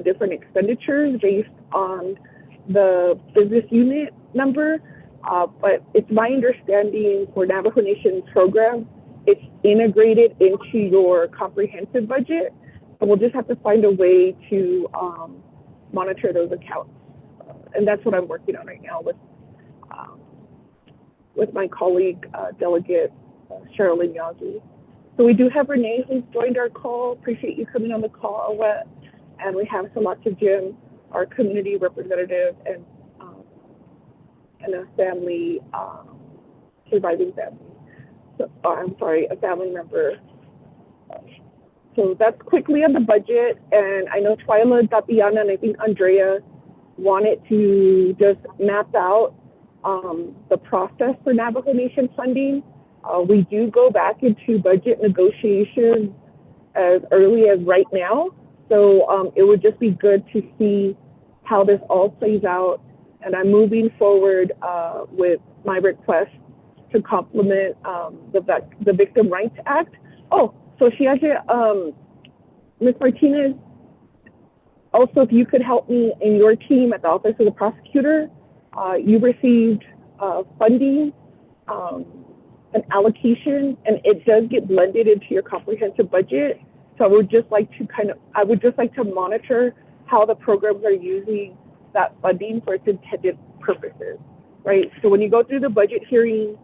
different expenditures based on the business unit number. But it's my understanding for Navajo Nation's program, it's integrated into your comprehensive budget. And we'll just have to find a way to monitor those accounts. And that's what I'm working on right now with my colleague, Delegate Sherilyn Yazzie. So we do have Renee who's joined our call. Appreciate you coming on the call, Awet. And we have Salata Jim, our community representative, and a family, surviving family. So, I'm sorry, a family member. So that's quickly on the budget. And I know Twyla, Tatiana, and I think Andrea wanted to just map out the process for Navajo Nation funding. We do go back into budget negotiations as early as right now. So it would just be good to see how this all plays out. And I'm moving forward with my request to complement the Victim Rights Act. Oh, so Ms. Martinez, also if you could help me in your team at the Office of the Prosecutor, you received funding, an allocation, and it does get blended into your comprehensive budget. So I would just like to monitor how the programs are using that funding for its intended purposes, right? So when you go through the budget hearing,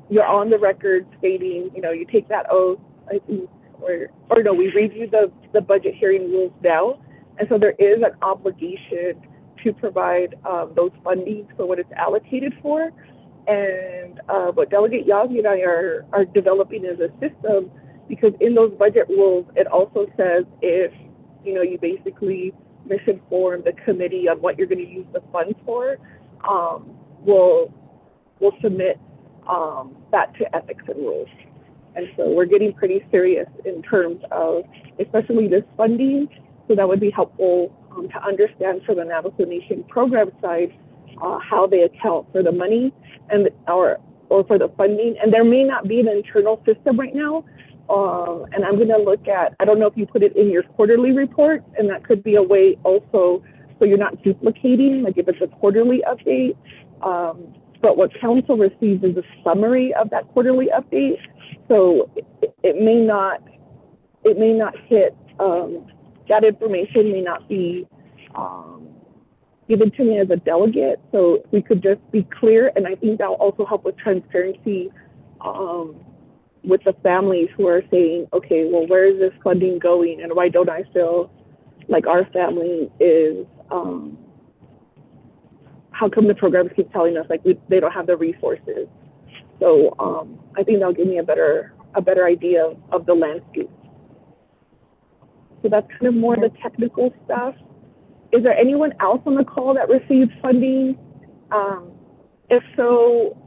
you're on the record stating, you take that oath, I think, or no, we review the budget hearing rules now. And so there is an obligation to provide those fundings for what it's allocated for. And what Delegate Yazzie and I are developing is a system, because in those budget rules, it also says if, you basically misinform the committee on what you're going to use the funds for, we'll submit that to ethics and rules. And so we're getting pretty serious in terms of, especially this funding. So that would be helpful to understand for the Navajo Nation program side, how they account for the money and or for the funding. And there may not be an internal system right now. And I'm going to look at, I don't know if you put it in your quarterly report, and that could be a way also so you're not duplicating, like if it's a quarterly update. But what council receives is a summary of that quarterly update. So it may not hit, that information may not be given to me as a delegate. So we could just be clear, and I think that'll also help with transparency with the families who are saying, okay, well, where is this funding going, and why don't I feel like our family is, how come the programs keep telling us like they don't have the resources? So I think that'll give me a better idea of the landscape. So that's kind of more the technical stuff. Is there anyone else on the call that received funding? If so,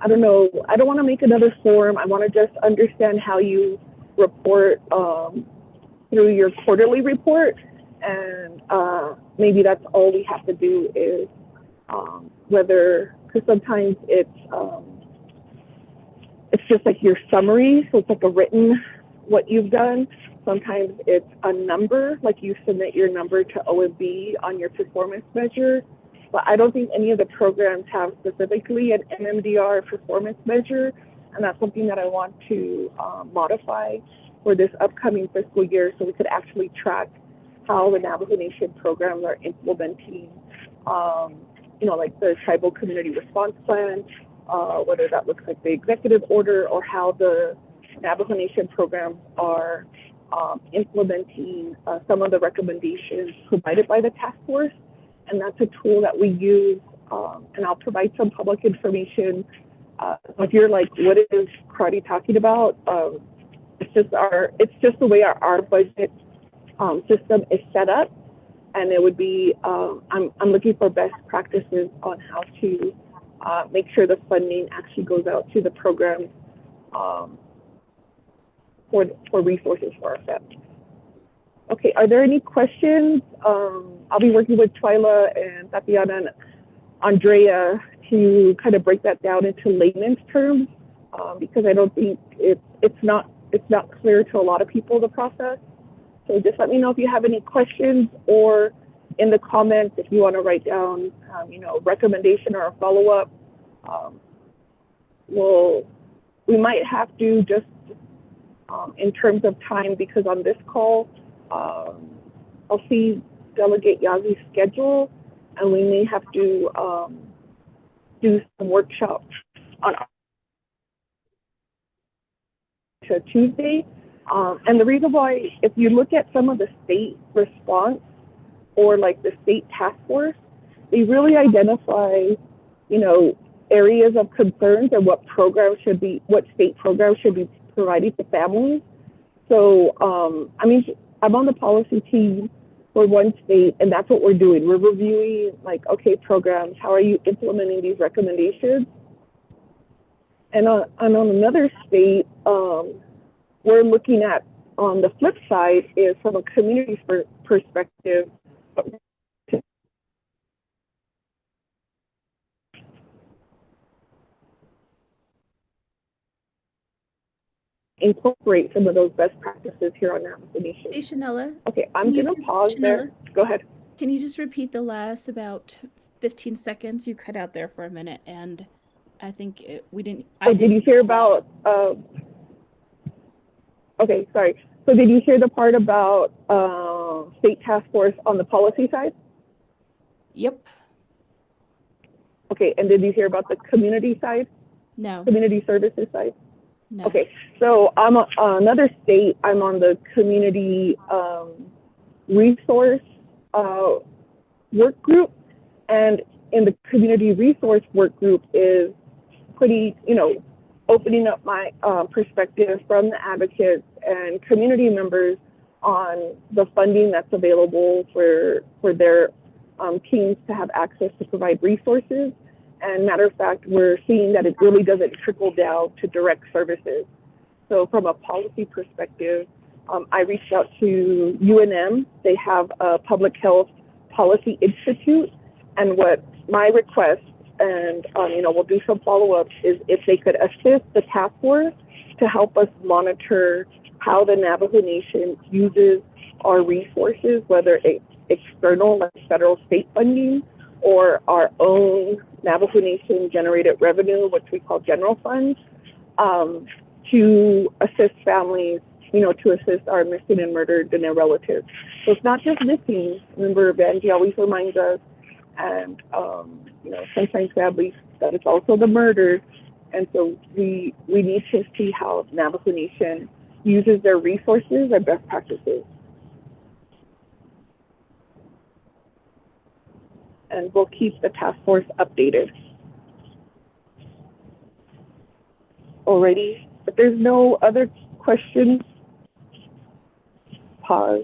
I don't know. I don't want to make another form. I want to just understand how you report through your quarterly report. And maybe that's all we have to do is because sometimes it's just like your summary. So it's like a written, what you've done. Sometimes it's a number, like you submit your number to OMB on your performance measure. But I don't think any of the programs have specifically an MMDR performance measure. And that's something that I want to modify for this upcoming fiscal year, so we could actually track how the Navajo Nation programs are implementing, like the Tribal Community Response Plan, whether that looks like the executive order, or how the Navajo Nation programs are implementing some of the recommendations provided by the task force. And that's a tool that we use, and I'll provide some public information. If you're like, what is Karate talking about? It's just the way our budget system is set up, and it would be I'm looking for best practices on how to make sure the funding actually goes out to the program for resources for our families. Okay, are there any questions? I'll be working with Twyla and Tatiana and Andrea to kind of break that down into layman's terms, because I don't think it's not clear to a lot of people, the process. So just let me know if you have any questions, or in the comments if you want to write down, recommendation or a follow-up. We might have to just, in terms of time, because on this call, I'll see Delegate Yazi's schedule, and we may have to do some workshops on Tuesday. And the reason why, if you look at some of the state response or like the state task force, they really identify, areas of concerns and what state programs should be provided to families. So, I'm on the policy team for one state, and that's what we're doing. We're reviewing, like, okay, programs, how are you implementing these recommendations? And on another state, we're looking at, on the flip side, is from a community perspective, incorporate some of those best practices here on Navajo Nation. Hey, Shanella. Okay, I'm going to pause there. Go ahead. Can you just repeat the last about 15 seconds? You cut out there for a minute, and I think we didn't. Did you hear about? Okay, sorry. So did you hear the part about state task force on the policy side? Yep. Okay, and did you hear about the community side? No. Community services side? No. Okay, so I'm another state. I'm on the community resource work group, and in the community resource work group is pretty, opening up my perspective from the advocates and community members on the funding that's available for their teams to have access to provide resources. And matter of fact, we're seeing that it really doesn't trickle down to direct services. So from a policy perspective, I reached out to UNM. They have a public health policy institute. And what my request, and we'll do some follow-ups, is if they could assist the task force to help us monitor how the Navajo Nation uses our resources, whether it's external, like federal state funding, or our own Navajo Nation generated revenue, which we call general funds, to assist families, to assist our missing and murdered and their relatives. So it's not just missing. Remember, Vanjie always reminds us, and sometimes sadly, that it's also the murdered. And so we need to see how Navajo Nation uses their resources and best practices. And we'll keep the task force updated. Alrighty, if there's no other questions, pause.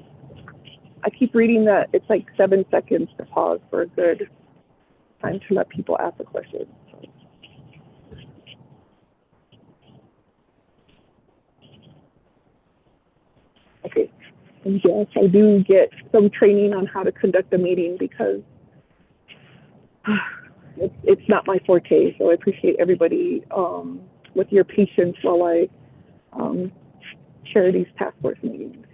I keep reading that it's like 7 seconds to pause for a good time to let people ask a question. Okay, and yes, I do get some training on how to conduct a meeting because it's not my forte, so I appreciate everybody with your patience while I chair these task force meetings.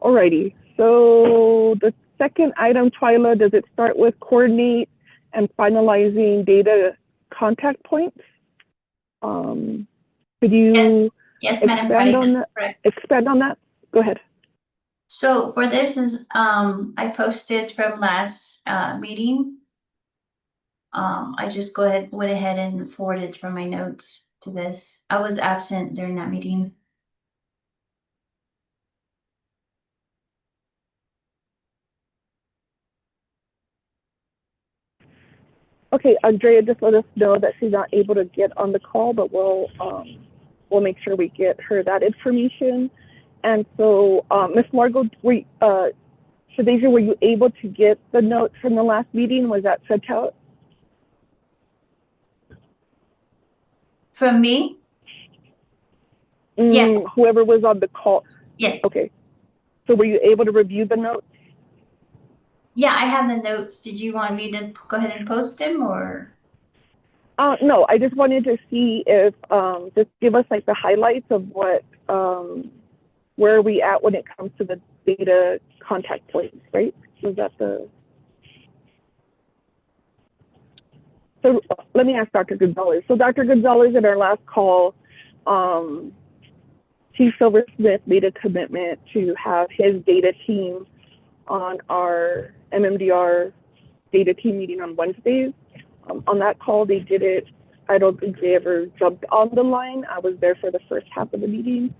Alrighty, so the second item, Twyla, does it start with coordinate and finalizing data contact points? Could you yes, Madam expand on that? Go ahead. So for this is I posted from last meeting. I just went ahead and forwarded from my notes to this. I was absent during that meeting. Okay, Andrea just let us know that she's not able to get on the call, but we'll make sure we get her that information. And so, Ms. Margot, Shadeja, were you able to get the notes from the last meeting? Was that sent out? From me? Yes. Whoever was on the call. Yes. Okay. So were you able to review the notes? Yeah, I have the notes. Did you want me to go ahead and post them or? No, I just wanted to see if, just give us like the highlights of what, where are we at when it comes to the data contact points, right? Was that the? So let me ask Dr. Gonzalez. So Dr. Gonzalez, in our last call, Chief Silversmith made a commitment to have his data team on our MMDR data team meeting on Wednesdays. On that call, they did it. I don't think they ever jumped on the line. I was there for the first half of the meeting.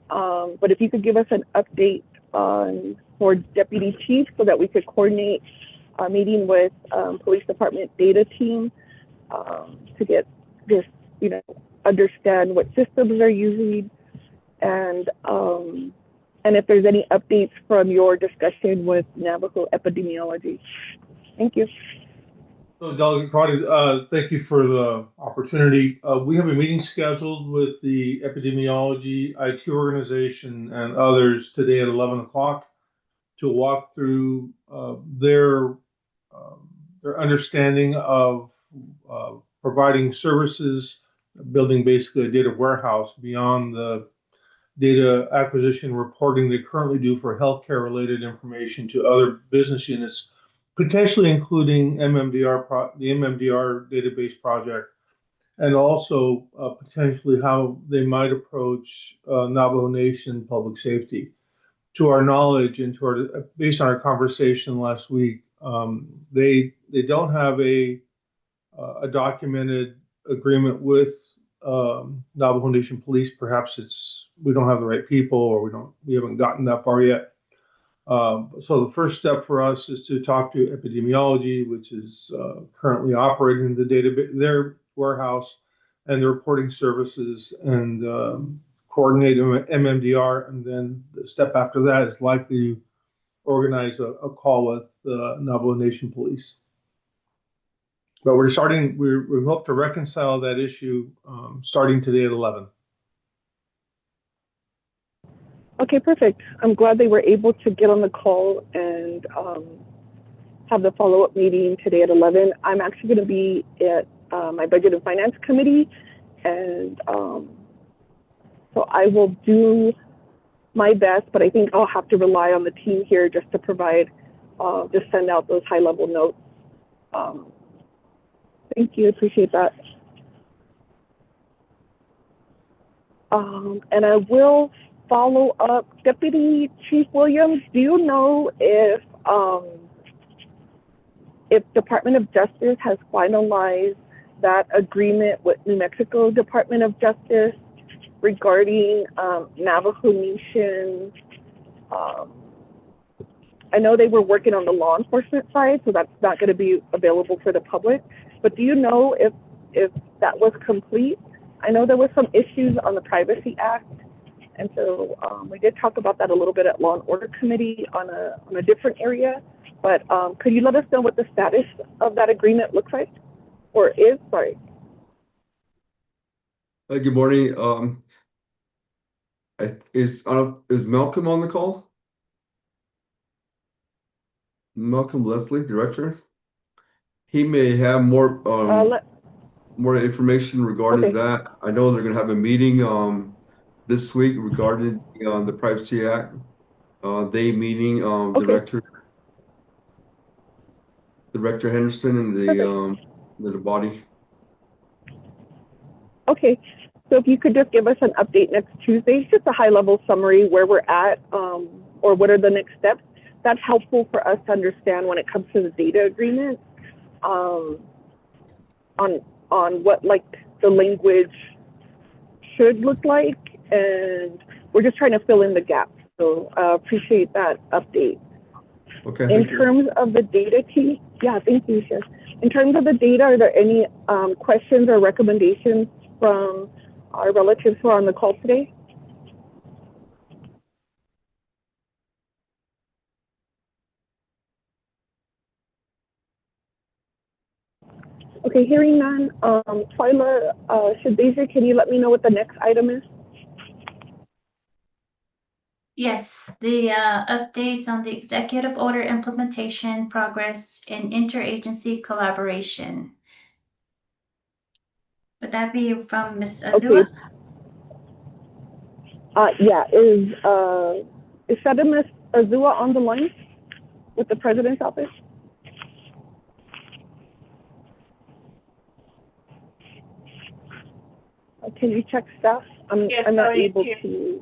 But if you could give us an update on for Deputy Chief so that we could coordinate a meeting with Police Department data team to get this, understand what systems they're using and if there's any updates from your discussion with Navajo epidemiology. Thank you. So Delegate Crotty, thank you for the opportunity. We have a meeting scheduled with the epidemiology IT organization and others today at 11 o'clock to walk through their understanding of providing services, building basically a data warehouse beyond the data acquisition reporting they currently do for healthcare related information to other business units, potentially including the MMDR database project, and also potentially how they might approach Navajo Nation public safety. To our knowledge and based on our conversation last week, they don't have a documented agreement with Navajo Nation Police. Perhaps we don't have the right people, or we haven't gotten that far yet. So the first step for us is to talk to epidemiology, which is currently operating their warehouse and the reporting services, and coordinate MMDR. And then the step after that is likely to organize a call with Navajo Nation Police. But we hope to reconcile that issue starting today at 11. Okay, perfect. I'm glad they were able to get on the call and have the follow-up meeting today at 11. I'm actually going to be at my Budget and Finance Committee, and so I will do my best, but I think I'll have to rely on the team here just to provide, just send out those high-level notes. Thank you, appreciate that. And I will follow up. Deputy Chief Williams, do you know if Department of Justice has finalized that agreement with New Mexico Department of Justice regarding Navajo Nation? I know they were working on the law enforcement side, so that's not going to be available for the public. But do you know if that was complete? I know there was some issues on the Privacy Act, and so we did talk about that a little bit at Law and Order Committee on a different area. But could you let us know what the status of that agreement looks like, or is? Sorry. Good morning. Is Malcolm on the call? Malcolm Leslie, Director. He may have more information regarding that. I know they're going to have a meeting this week regarding the Privacy Act. They meeting Director Henderson and the body. Okay, so if you could just give us an update next Tuesday, just a high-level summary where we're at, or what are the next steps. That's helpful for us to understand when it comes to the data agreement, on what the language should look like, and we're just trying to fill in the gaps. So appreciate that update. Okay. In terms of the data team, yeah, thank you, Chef. In terms of the data, are there any questions or recommendations from our relatives who are on the call today? Okay, hearing none. Twyla, Shadasia, can you let me know what the next item is? Yes, the updates on the executive order implementation progress and interagency collaboration. Would that be from Ms. Azua? Okay. Yeah, is Shadamis Azua on the line with the president's office? Can you check staff? Yes, I'm not I am able here. to.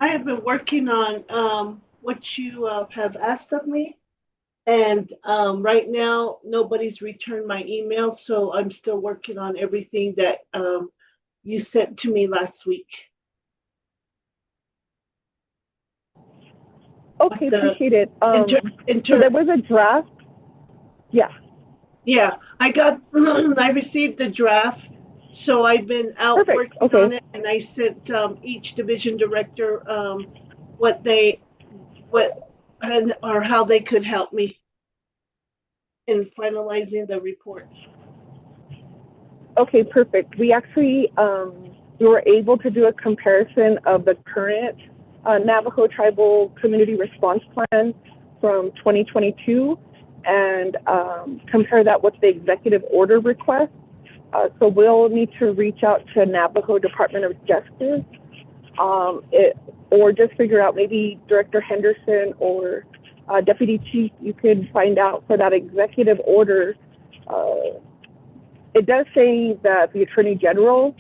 I have been working on what you have asked of me. And right now, nobody's returned my email. So I'm still working on everything that you sent to me last week. Okay, appreciate it. So there was a draft. Yeah. Yeah, I received the draft. So I've been out Perfect. working Okay. on it, and I sent each division director what or how they could help me in finalizing the report. Okay, perfect. We actually we were able to do a comparison of the current Navajo Tribal Community Response Plan from 2022 and compare that with the executive order request. So we'll need to reach out to Navajo Department of Justice or just figure out maybe Director Henderson or Deputy Chief, you could find out for that executive order. It does say that the Attorney General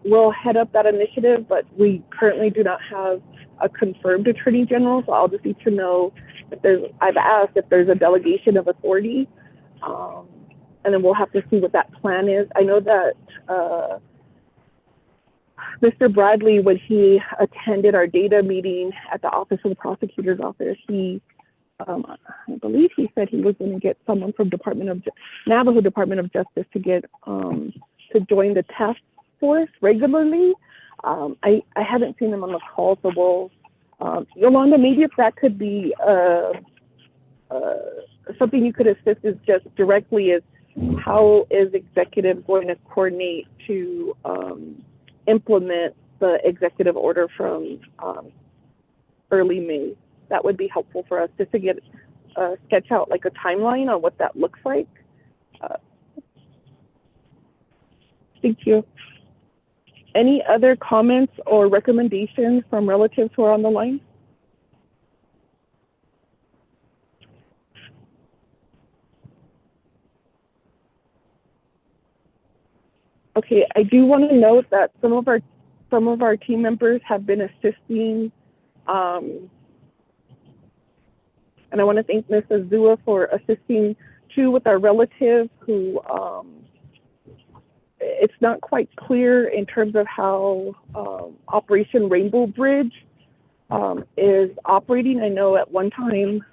will head up that initiative, but we currently do not have a confirmed Attorney General, so I'll just need to know if I've asked if there's a delegation of authority, and then we'll have to see what that plan is. I know that Mr. Bradley, when he attended our data meeting at the Office of the Prosecutor's Office, I believe he said he was going to get someone from Navajo Department of Justice to get to join the task force regularly. I haven't seen them on the call, so we'll Yolanda, maybe if that could be something you could assist is just directly is how is executive going to coordinate to implement the executive order from early May. That would be helpful for us just to get sketch out like a timeline on what that looks like. Thank you. Any other comments or recommendations from relatives who are on the line? Okay, I do want to note that some of our team members have been assisting. And I want to thank Ms. Azua for assisting too with our relative who it's not quite clear in terms of how Operation Rainbow Bridge is operating. I know at one time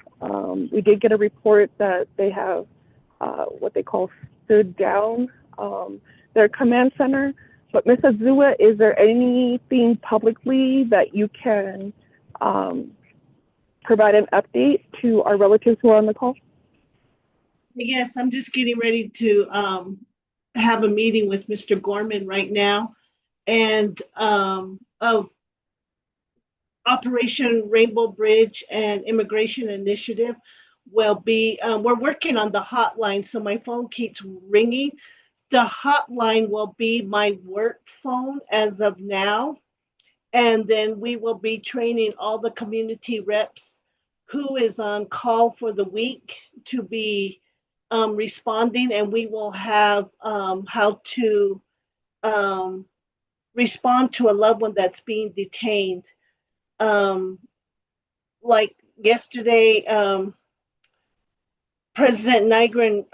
we did get a report that they have what they call stood down their command center. But Ms. Azua, is there anything publicly that you can provide an update to our relatives who are on the call? Yes, I'm just getting ready to have a meeting with Mr. Gorman right now, and of Operation Rainbow Bridge and Immigration Initiative will be, we're working on the hotline, so my phone keeps ringing. The hotline will be my work phone as of now. And then we will be training all the community reps who is on call for the week to be responding, and we will have how to respond to a loved one that's being detained. Like yesterday, President Nygren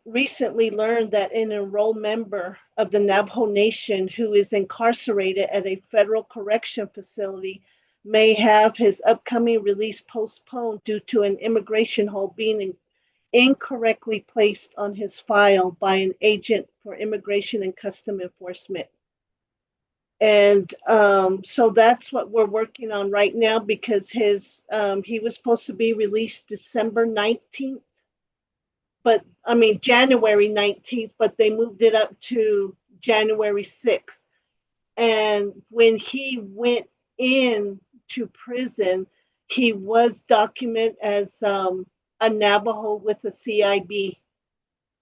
recently learned that an enrolled member of the Navajo Nation who is incarcerated at a federal correction facility may have his upcoming release postponed due to an immigration hold being incorrectly placed on his file by an agent for Immigration and Custom Enforcement. And so that's what we're working on right now, because he was supposed to be released December 19th. But I mean, January 19th, but they moved it up to January 6th. And when he went in to prison, he was documented as a Navajo with the CIB.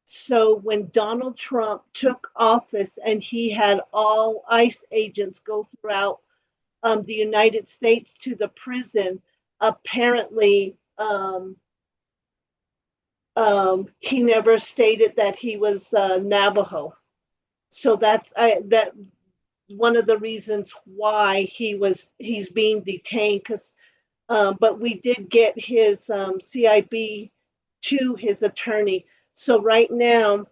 So when Donald Trump took office and he had all ICE agents go throughout the United States to the prison, apparently he never stated that he was Navajo. So that's that one of the reasons why he's being detained. Because but we did get his CIB to his attorney. So right now,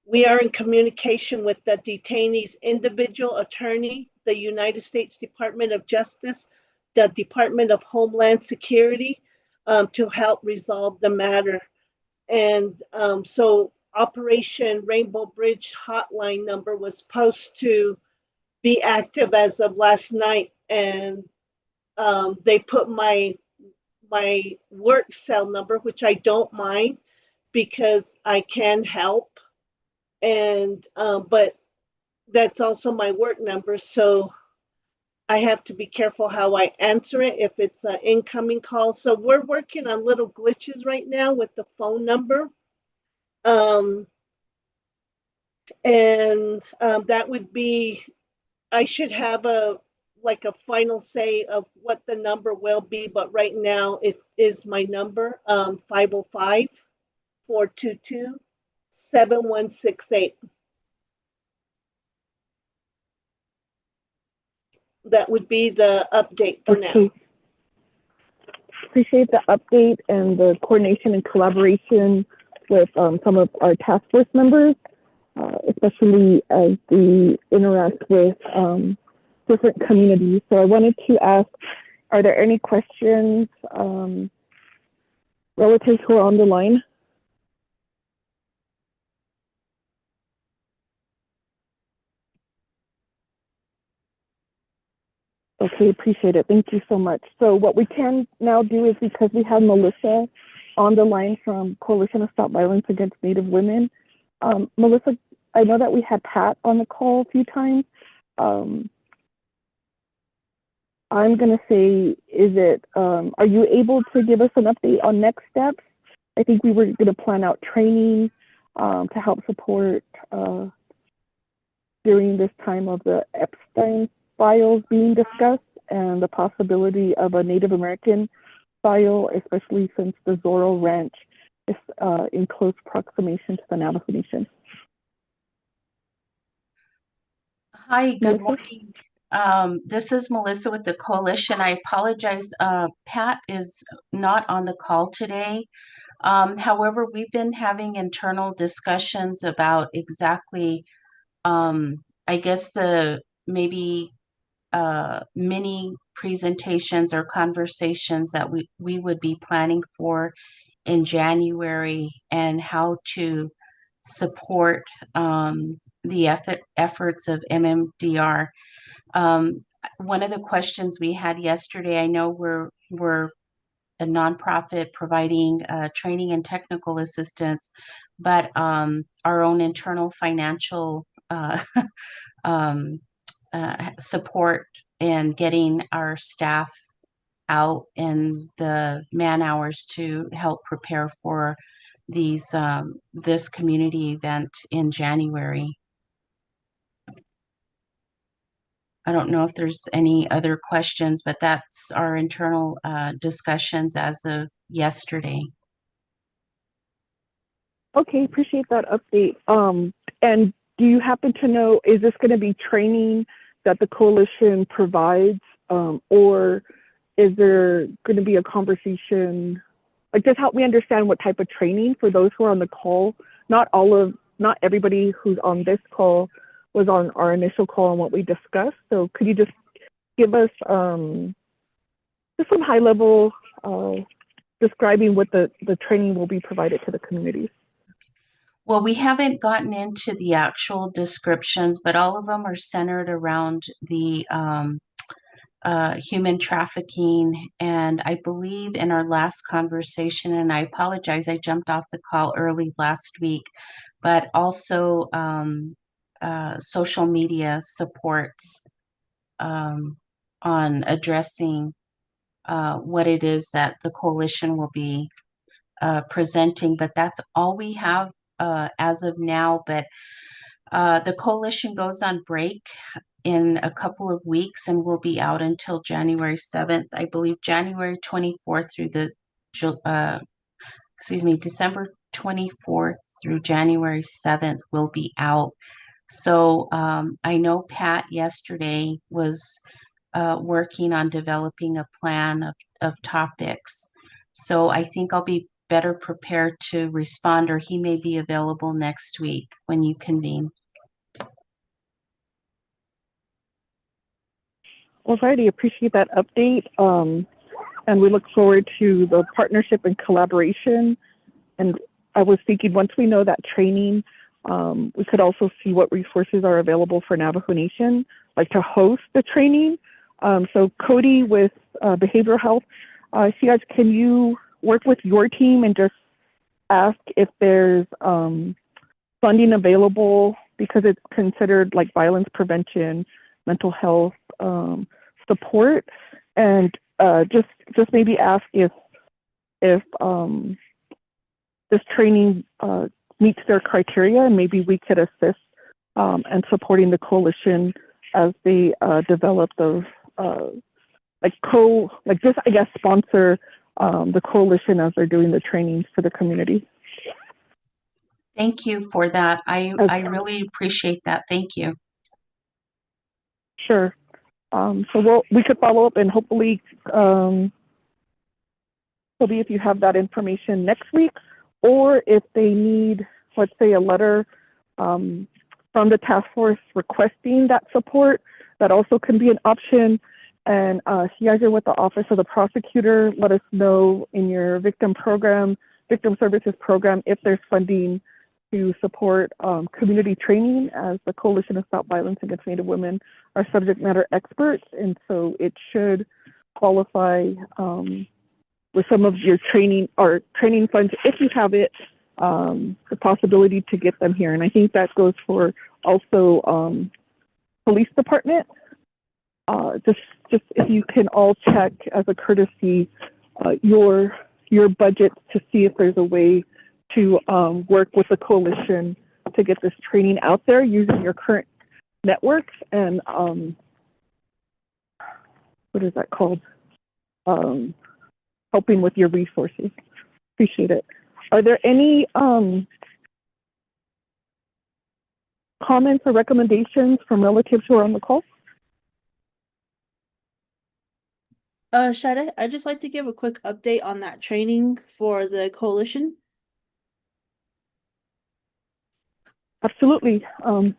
we are in communication with the detainee's individual attorney, the United States Department of Justice, the Department of Homeland Security, to help resolve the matter. And so Operation Rainbow Bridge hotline number was supposed to be active as of last night, and they put my work cell number, which I don't mind because I can help, and but that's also my work number, so I have to be careful how I answer it if it's an incoming call. So we're working on little glitches right now with the phone number. And that would be, I should have a final say of what the number will be, but right now it is my number, 505-422-7168. That would be the update for now. Appreciate the update and the coordination and collaboration with some of our task force members, especially as we interact with different communities. So I wanted to ask, are there any questions relatives who are on the line? Okay, appreciate it. Thank you so much. So what we can now do is, because we have Melissa on the line from Coalition of Stop Violence Against Native Women. Melissa, I know that we had Pat on the call a few times. I'm going to say, are you able to give us an update on next steps? I think we were going to plan out training to help support during this time of the Epstein files being discussed and the possibility of a Native American file, especially since the Zorro Ranch is in close proximation to the Navajo Nation. Hi, good morning. This is Melissa with the Coalition. I apologize. Pat is not on the call today. However, we've been having internal discussions about exactly, I guess, the maybe mini presentations or conversations that we would be planning for in January, and how to support the efforts of MMDR. One of the questions we had yesterday, I know we're a nonprofit providing training and technical assistance, but our own internal financial support and getting our staff out and the man hours to help prepare for these this community event in January. I don't know if there's any other questions, but that's our internal discussions as of yesterday. Okay, appreciate that update. And do you happen to know, is this going to be training that the coalition provides, or is there going to be a conversation? Like, just help me understand what type of training for those who are on the call. Not everybody who's on this call was on our initial call and what we discussed. So could you just give us just some high level describing what the training will be provided to the communities? Well, we haven't gotten into the actual descriptions, but all of them are centered around the human trafficking. And I believe in our last conversation, and I apologize, I jumped off the call early last week, but also social media supports on addressing what it is that the coalition will be presenting. But that's all we have as of now. But the coalition goes on break in a couple of weeks and will be out until January 7th. I believe January 24th through December 24th through January 7th will be out. So I know Pat yesterday was working on developing a plan of topics. So I think I'll be better prepared to respond, or he may be available next week when you convene. Alrighty, appreciate that update. And we look forward to the partnership and collaboration. And I was thinking once we know that training, we could also see what resources are available for Navajo Nation, like to host the training. So Cody with behavioral health, guys, can you work with your team and just ask if there's funding available, because it's considered like violence prevention, mental health support, and just maybe ask if this training meets their criteria, and maybe we could assist and supporting the coalition as they develop those sponsor the coalition as they're doing the trainings for the community. Thank you for that. I really appreciate that. Thank you. Sure. So we could follow up, and hopefully, Toby, if you have that information next week, or if they need, let's say, a letter from the task force requesting that support, that also can be an option. And you guys are with the Office of the Prosecutor. Let us know in your victim services program, if there's funding to support community training, as the Coalition of Stop Violence Against Native Women are subject matter experts. And so it should qualify with some of your training or training funds, if you have it, the possibility to get them here. And I think that goes for also police department. Just if you can all check as a courtesy your budget to see if there's a way to work with the coalition to get this training out there using your current networks and what is that called? Helping with your resources. Appreciate it. Are there any comments or recommendations from relatives who are on the call? Shada, I'd just like to give a quick update on that training for the coalition. Absolutely. You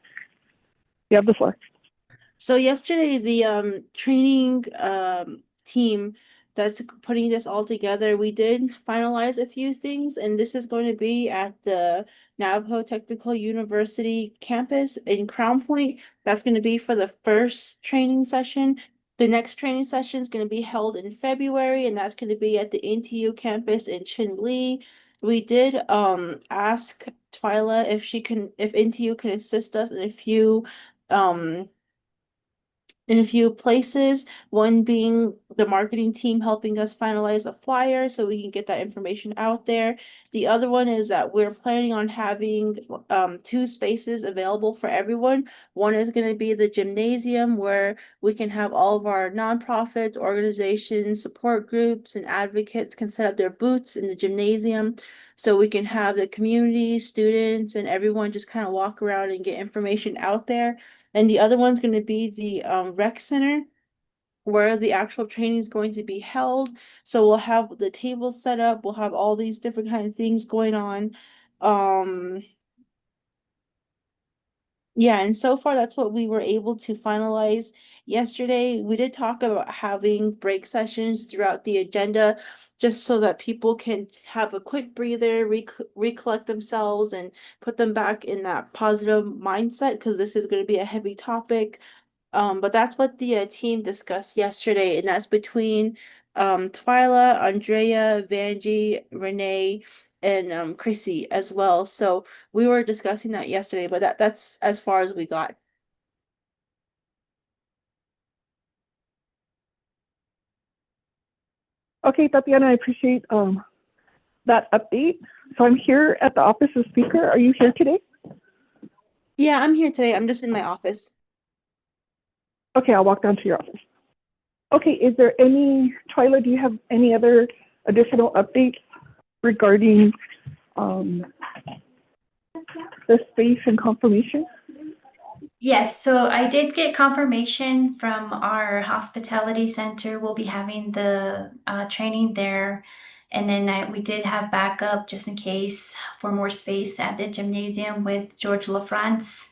have the floor. So yesterday, the training team that's putting this all together, we did finalize a few things, and this is going to be at the Navajo Technical University campus in Crown Point. That's going to be for the first training session. The next training session is going to be held in February, and that's going to be at the NTU campus in Chinle. We did ask Twyla if NTU can assist us in a few places, one being the marketing team helping us finalize a flyer so we can get that information out there. The other one is that we're planning on having 2 spaces available for everyone. One is going to be the gymnasium, where we can have all of our nonprofits, organizations, support groups, and advocates can set up their booths in the gymnasium, so we can have the community, students, and everyone just kind of walk around and get information out there. And the other one's going to be the rec center, where the actual training is going to be held. So we'll have the tables set up. We'll have all these different kind of things going on. Yeah, and so far that's what we were able to finalize yesterday. We did talk about having break sessions throughout the agenda, just so that people can have a quick breather, recollect themselves, and put them back in that positive mindset, because this is going to be a heavy topic. But that's what the team discussed yesterday, and that's between Twyla, Andrea, Vanjie, Renee, and Chrissy as well. So we were discussing that yesterday, but that's as far as we got. Okay, Tatiana, I appreciate that update. So I'm here at the office of speaker. Are you here today? Yeah, I'm here today. I'm just in my office. Okay, I'll walk down to your office. Okay, is there any, Twyla, do you have any other additional updates regarding the space and confirmation? Yes, so I did get confirmation from our hospitality center. We'll be having the training there. And then we did have backup just in case for more space at the gymnasium with George LaFrance.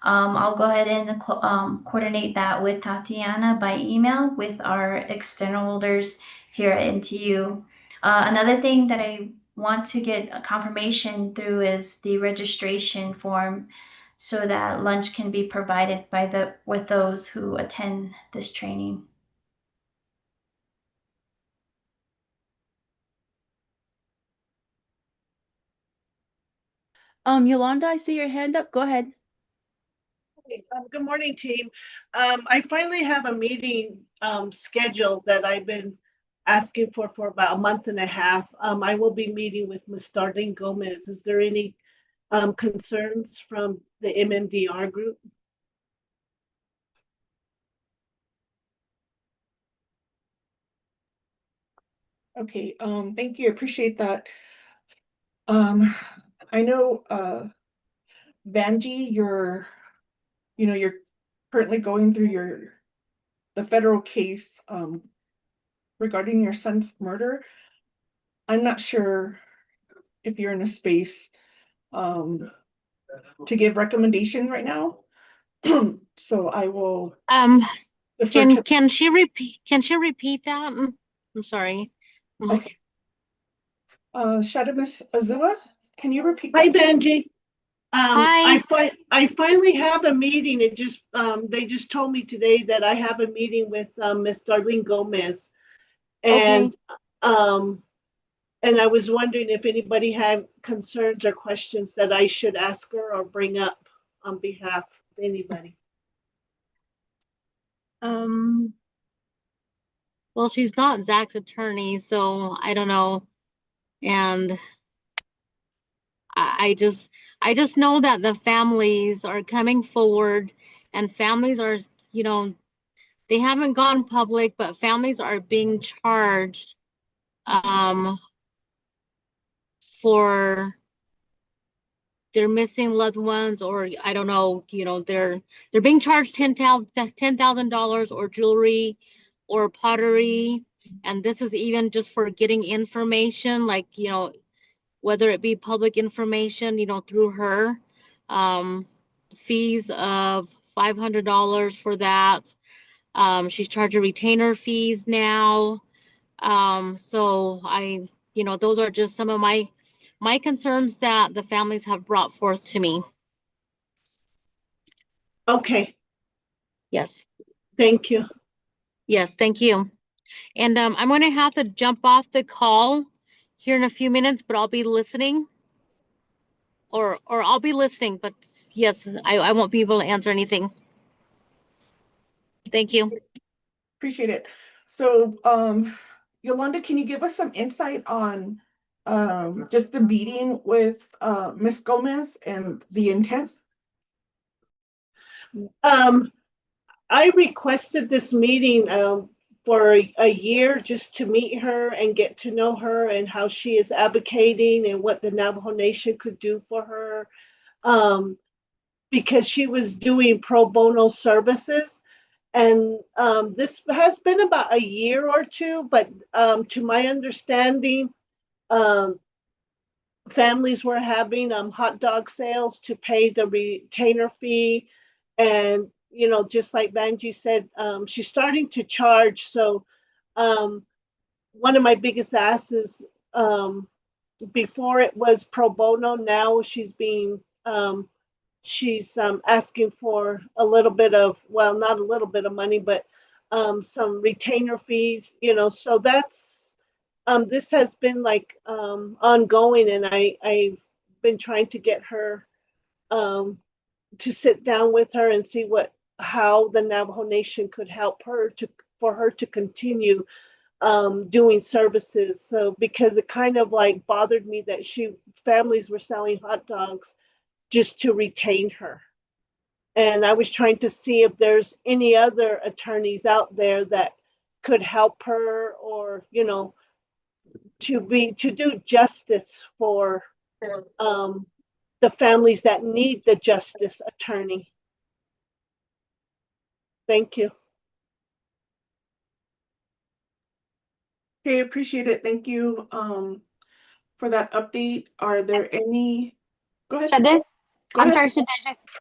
I'll go ahead and coordinate that with Tatiana by email with our external holders here at NTU. Another thing that I want to get a confirmation through is the registration form so that lunch can be provided with those who attend this training. Yolanda, I see your hand up. Go ahead. Good morning, team. I finally have a meeting scheduled that I've been asking for about a month and a half. I will be meeting with Ms. Darlene Gomez. Is there any concerns from the MMDR group? Okay, thank you. Appreciate that. I know Vanjie, you're currently going through the federal case regarding your son's murder. I'm not sure if you're in a space to give recommendations right now. So I will defer to. Can she repeat that? I'm sorry. Okay. Shadamis Azua, can you repeat Hi, that? Benji. Hi. I finally have a meeting. It just they just told me today that I have a meeting with Ms. Darlene Gomez, and and I was wondering if anybody had concerns or questions that I should ask her or bring up on behalf of anybody. Well, she's not Zach's attorney, so I don't know. And I just know that the families are coming forward, and families are, they haven't gone public, but families are being charged for their missing loved ones, or I don't know, they're being charged $10,000 or jewelry or pottery. And this is even just for getting information, like, whether it be public information, through her, fees of $500 for that. She's charging retainer fees now. So those are just some of my concerns that the families have brought forth to me. Okay. Yes. Thank you. Yes, thank you. And I'm going to have to jump off the call here in a few minutes, but I'll be listening. Or I'll be listening, but yes, I won't be able to answer anything. Thank you. Appreciate it. So, Yolanda, can you give us some insight on just the meeting with Ms. Gomez and the intent? I requested this meeting for a year just to meet her and get to know her and how she is advocating and what the Navajo Nation could do for her, because she was doing pro bono services. And this has been about a year or two, but to my understanding, families were having hot dog sales to pay the retainer fee. And, just like Banji said, she's starting to charge. So one of my biggest asks is, before it was pro bono, now she's being, she's asking for a little bit of, well, not a little bit of money, but some retainer fees, so that's, this has been like ongoing, and I've been trying to get her to sit down with her and see how the Navajo Nation could help her for her to continue doing services. So because it kind of like bothered me that families were selling hot dogs just to retain her. And I was trying to see if there's any other attorneys out there that could help her, or, you know, to do justice for the families that need the justice attorney. Thank you. Okay, appreciate it. Thank you for that update. Are there any? Go ahead. Shade? Go I'm ahead. sorry, Shade.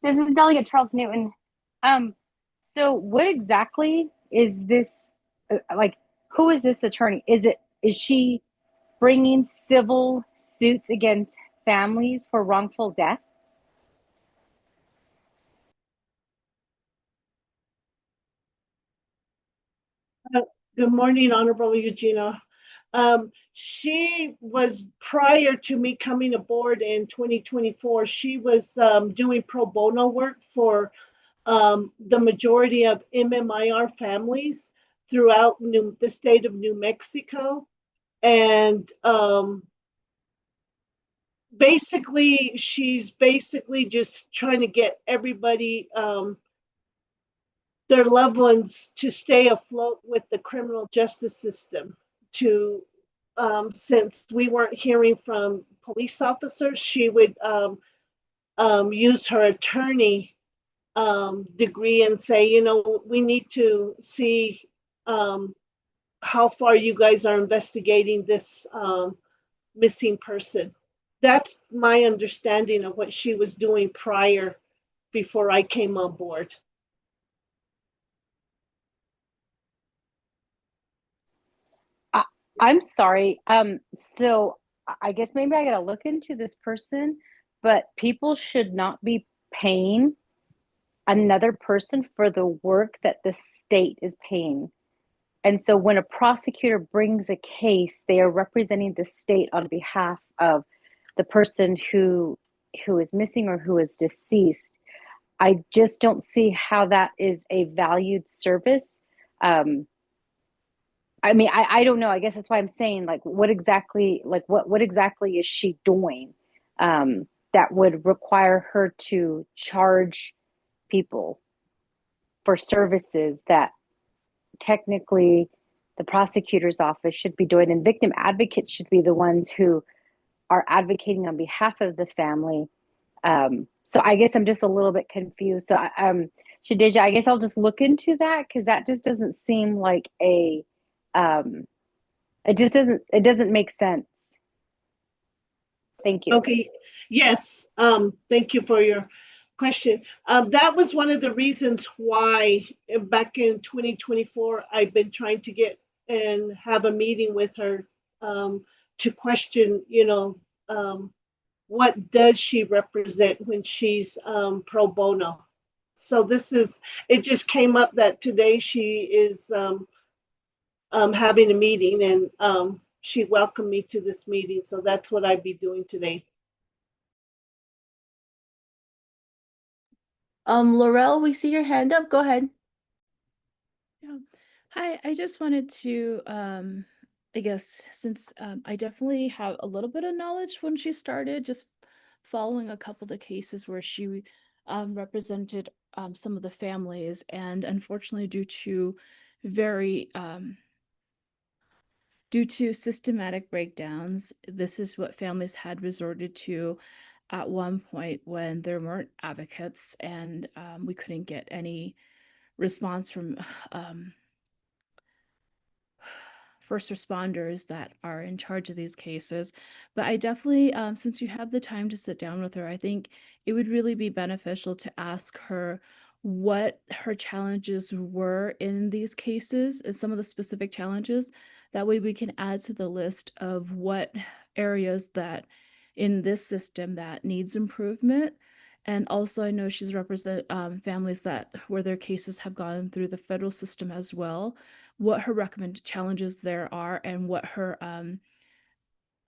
This is Delegate Charles Newton. So what exactly is this? Like, who is this attorney? Is she bringing civil suits against families for wrongful death? Good morning, Honorable Eugenia. She was, prior to me coming aboard in 2024, she was doing pro bono work for the majority of MMIR families throughout the state of New Mexico. And basically, she's basically just trying to get everybody, their loved ones, to stay afloat with the criminal justice system. To since we weren't hearing from police officers, she would use her attorney degree and say, you know, we need to see how far you guys are investigating this missing person. That's my understanding of what she was doing prior, before I came on board. I'm sorry. So I guess maybe I gotta look into this person, but people should not be paying another person for the work that the state is paying. And so when a prosecutor brings a case, they are representing the state on behalf of the person who is missing or who is deceased. I just don't see how that is a valued service. I mean, I don't know. I guess that's why I'm saying, like, what exactly is she doing that would require her to charge people for services that technically the prosecutor's office should be doing, and victim advocates should be the ones who are advocating on behalf of the family. So I guess I'm just a little bit confused. So Shadija, I guess I'll just look into that, because that just doesn't seem like a it doesn't make sense. Thank you. Okay, yes, thank you for your question. That was one of the reasons why back in 2024, I've been trying to get and have a meeting with her to question, you know, what does she represent when she's pro bono. So it just came up that today she is having a meeting, and she welcomed me to this meeting. So that's what I'd be doing today. Laurel, we see your hand up. Go ahead. Yeah. Hi, I just wanted to, I guess, since I definitely have a little bit of knowledge when she started, just following a couple of the cases where she represented some of the families, and unfortunately, due to systematic breakdowns, this is what families had resorted to at one point when there weren't advocates, and we couldn't get any response from first responders that are in charge of these cases. But I definitely, since you have the time to sit down with her, I think it would really be beneficial to ask her what her challenges were in these cases and some of the specific challenges. That way we can add to the list of what areas that in this system that needs improvement. And also, I know she's represent families that where their cases have gone through the federal system as well, what her recommended challenges there are, and what her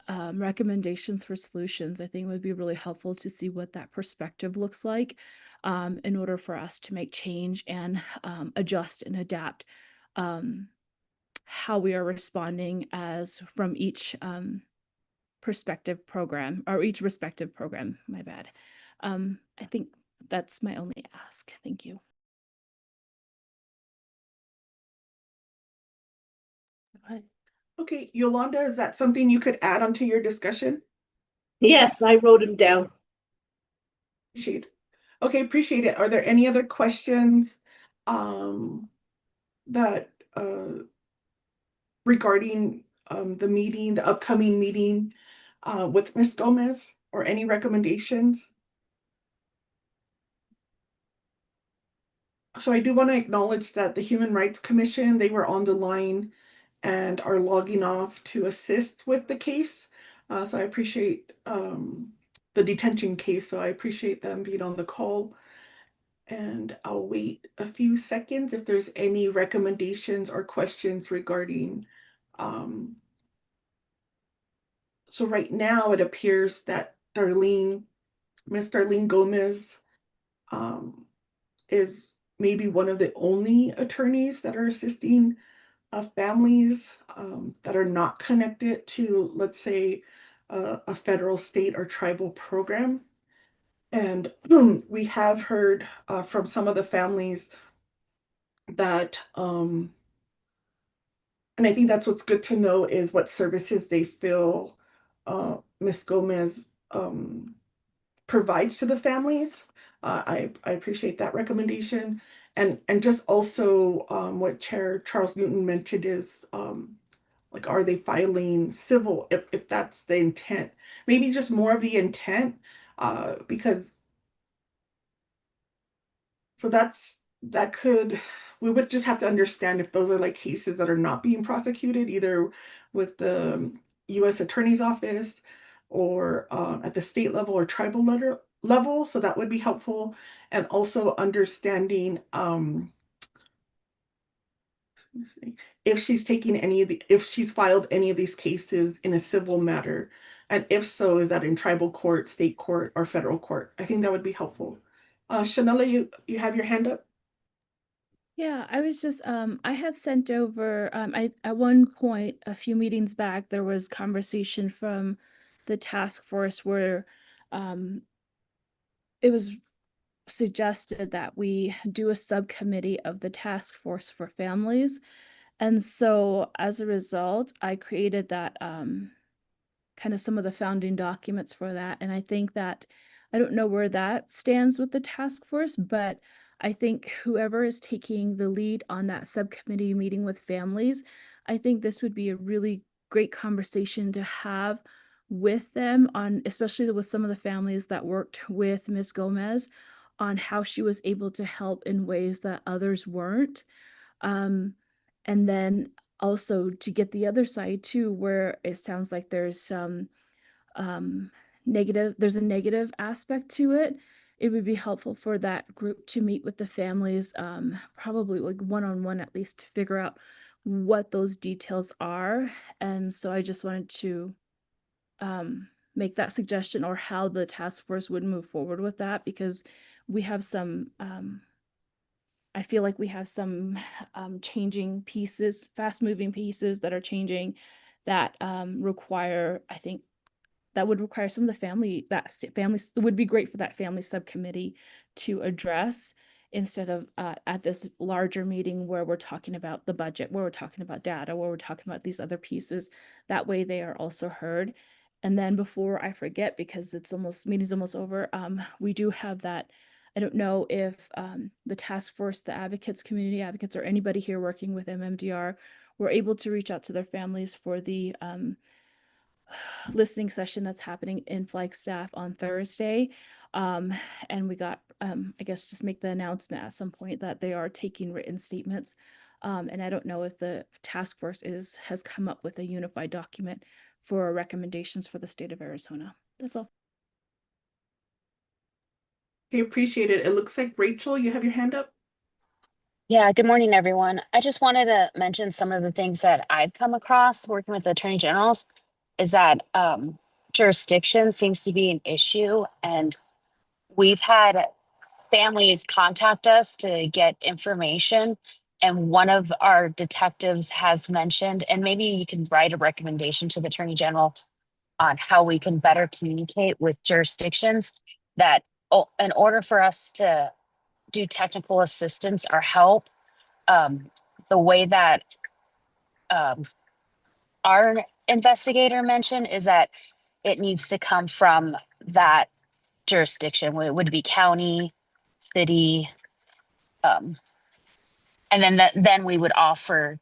recommendations for solutions, I think would be really helpful to see what that perspective looks like in order for us to make change and adjust and adapt how we are responding as from each perspective program, or each respective program, my bad. I think That's my only ask. Thank you. Okay. Okay, Yolanda, is that something you could add onto your discussion? Yes, I wrote him down. Appreciate it. Okay, appreciate it. Are there any other questions that regarding the meeting, the upcoming meeting with Ms. Gomez, or any recommendations? So I do want to acknowledge that the Human Rights Commission, they were on the line and are logging off to assist with the case. So I appreciate the detention case. So I appreciate them being on the call. And I'll wait a few seconds if there's any recommendations or questions regarding. So right now it appears that Miss Darlene Gomez is maybe one of the only attorneys that are assisting families that are not connected to, let's say, a federal, state, or tribal program. And we have heard from some of the families that, and I think that's what's good to know, is what services they feel Ms. Gomez provides to the families. I appreciate that recommendation. And just also what Chair Charles Newton mentioned is like, are they filing civil, if that's the intent? Maybe just more of the intent, because so that could, we would just have to understand if those are like cases that are not being prosecuted either with the U.S. Attorney's Office or at the state level or tribal level. So that would be helpful. And also understanding if she's taking if she's filed any of these cases in a civil matter, and if so, is that in tribal court, state court, or federal court? I think that would be helpful. Shanella, you have your hand up. Yeah, I was just I had sent over I at one point a few meetings back there was conversation from the task force where it was suggested that we do a subcommittee of the task force for families. And so as a result, I created that kind of some of the founding documents for that. And I think that I don't know where that stands with the task force, but I think whoever is taking the lead on that subcommittee meeting with families, I think this would be a really great conversation to have with them on, especially with some of the families that worked with Ms. Gomez on how she was able to help in ways that others weren't. And then also to get the other side too, where it sounds like there's some there's a negative aspect to it. It would be helpful for that group to meet with the families, probably like one-on-one at least, to figure out what those details are. And so I just wanted to make that suggestion, or how the task force would move forward with that, because we have some I feel like we have some changing pieces, fast moving pieces that are changing that require, I think, that would require some of the families would be great for that family subcommittee to address, instead of at this larger meeting where we're talking about the budget, where we're talking about data, where we're talking about these other pieces. That way they are also heard. And then before I forget, because meeting's almost over, we do have that. I don't know if the task force, the advocates, community advocates, or anybody here working with MMDR were able to reach out to their families for the listening session that's happening in Flagstaff on Thursday. And we got, I guess, just make the announcement at some point that they are taking written statements. And I don't know if the task force has come up with a unified document for recommendations for the state of Arizona. That's all. Okay, appreciate it. It looks like Rachel, you have your hand up. Yeah, good morning, everyone. I just wanted to mention some of the things that I've come across working with the attorney generals is that jurisdiction seems to be an issue. And we've had families contact us to get information. And one of our detectives has mentioned, and maybe you can write a recommendation to the attorney general on how we can better communicate with jurisdictions, that in order for us to do technical assistance or help, the way that our investigator mentioned is that it needs to come from that jurisdiction. It would be county, city, and then we would offer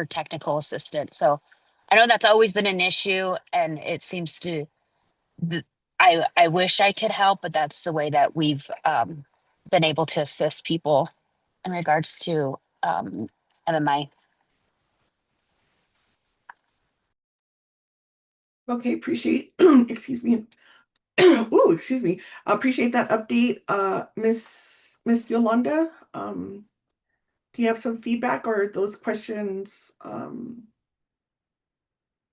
technical assistance. So I know that's always been an issue, and it seems to. I wish I could help, but that's the way that we've been able to assist people in regards to MMI. Okay, appreciate, excuse me. Oh, excuse me. Appreciate that update. Miss Yolanda, do you have some feedback or those questions,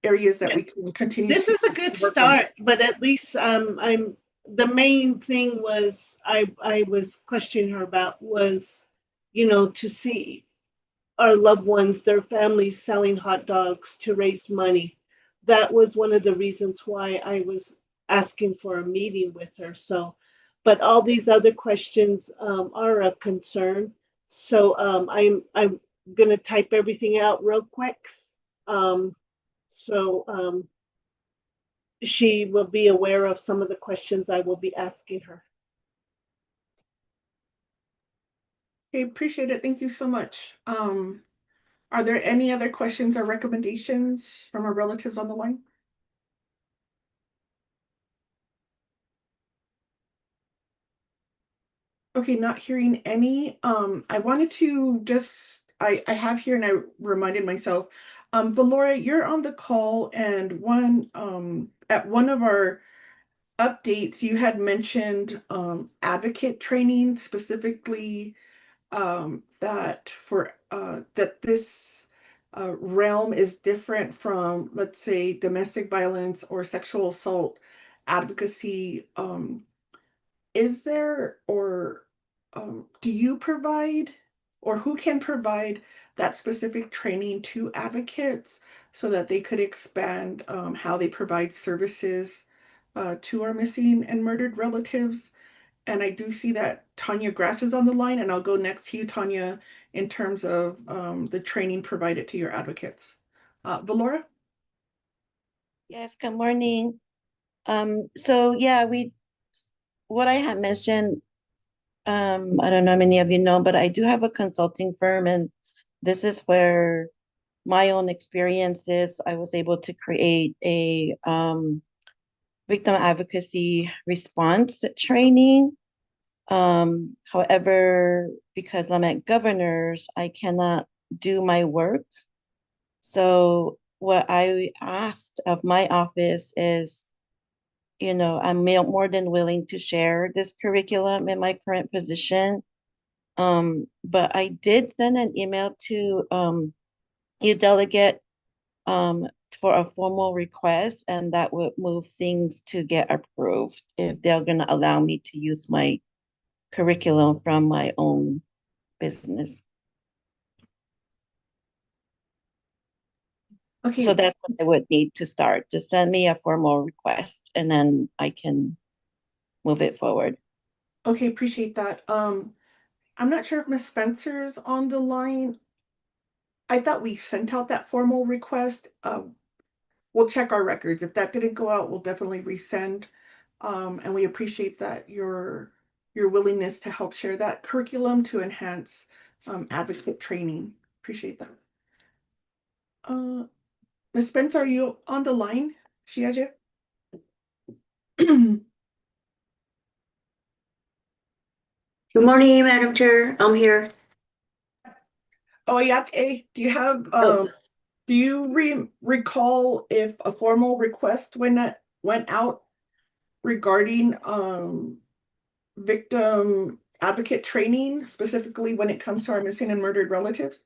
areas that we can continue? This is a good start, but at least I'm the main thing was I was questioning her about was, to see our loved ones, their families selling hot dogs to raise money. That was one of the reasons why I was asking for a meeting with her. So, but all these other questions are a concern. So I'm gonna type everything out real quick. So she will be aware of some of the questions I will be asking her. Okay, appreciate it. Thank you so much. Are there any other questions or recommendations from our relatives on the line? Okay, not hearing any. I wanted to just, I have here and I reminded myself, Valora, you're on the call, and at one of our updates, you had mentioned advocate training, specifically that this realm is different from, let's say, domestic violence or sexual assault advocacy. Is there, or do you provide, or who can provide that specific training to advocates so that they could expand how they provide services to our missing and murdered relatives? And I do see that Tanya Grass is on the line, and I'll go next to you, Tanya, in terms of the training provided to your advocates. Valora? Yes, good morning. So yeah, what I had mentioned, I don't know how many of you know, but I do have a consulting firm, and this is where my own experiences, I was able to create a victim advocacy response training. However, because I'm at Governor's, I cannot do my work. So what I asked of my office is, I'm more than willing to share this curriculum in my current position. But I did send an email to you delegate for a formal request, and that would move things to get approved if they're going to allow me to use my curriculum from my own business. Okay. So that's what I would need to start. Just send me a formal request, and then I can move it forward. Okay, appreciate that. I'm not sure if Miss Spencer's on the line. I thought we sent out that formal request. We'll check our records. If that didn't go out, we'll definitely resend. And we appreciate that your willingness to help share that curriculum to enhance advocate training. Appreciate that. Ms. Spencer, are you on the line? Shiaja? Good morning, Madam Chair. I'm here. Oh, yeah. Do you have do you recall if a formal request went out regarding victim advocate training, specifically when it comes to our missing and murdered relatives?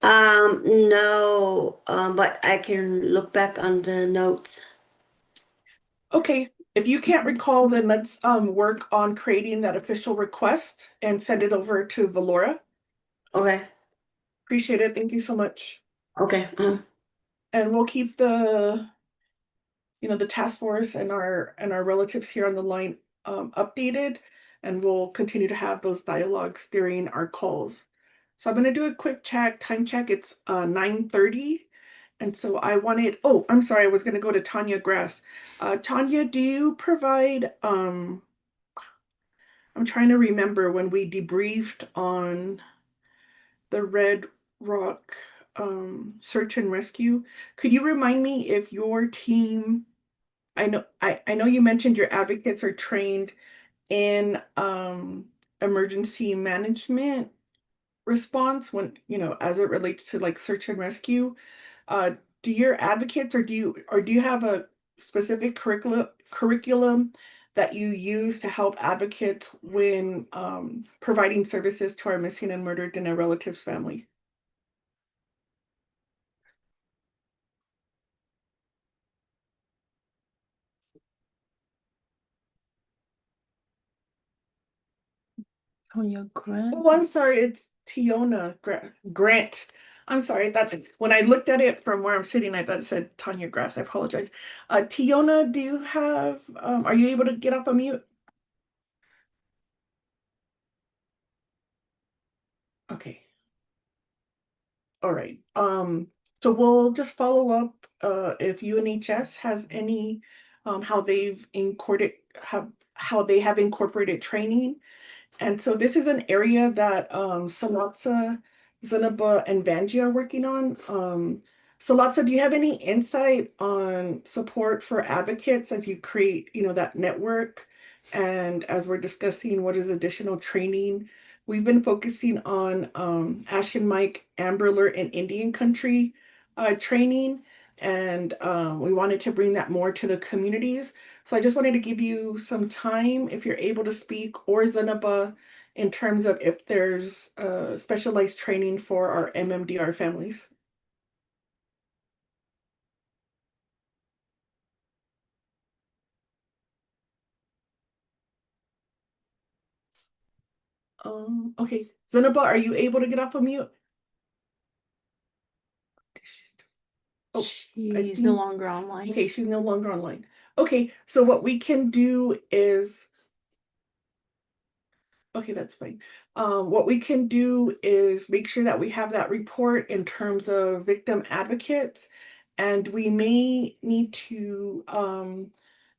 No, but I can look back on the notes. Okay, if you can't recall, then let's work on creating that official request and send it over to Valora. Okay. Appreciate it. Thank you so much. Okay. And we'll keep the task force and our relatives here on the line updated, and we'll continue to have those dialogues during our calls. So I'm going to do a quick time check. It's 9:30. And so I'm sorry, I was going to go to Tanya Grass. Tanya, do you provide, I'm trying to remember when we debriefed on the Red Rock search and rescue. Could you remind me if your team, I know you mentioned your advocates are trained in emergency management response when, as it relates to like search and rescue. Uh, do your advocates or do you have a specific curriculum that you use to help advocates when providing services to our missing and murdered and their relatives' family? Tonya Grant. Oh, I'm sorry, it's Tiona Grant. I'm sorry, that when I looked at it from where I'm sitting, I thought it said Tanya Grass. I apologize. Tiona, do you have, are you able to get off a mute? Okay. All right. So we'll just follow up if UNHS has any how they've incorporated how they have incorporated training. And so this is an area that Salatsa, Zanaba, and Vanji are working on. Salatsa, do you have any insight on support for advocates as you create, that network? And as we're discussing what is additional training, we've been focusing on Ash and Mike, Amber Alert, and Indian Country training. And we wanted to bring that more to the communities. So I just wanted to give you some time if you're able to speak, or Zanaba, in terms of if there's specialized training for our MMDR families. Okay, Zanaba, are you able to get off of mute? Oh, She's no longer online. Okay, she's no longer online. Okay, so what we can do is, okay, that's fine. What we can do is make sure that we have that report in terms of victim advocates, and we may need to,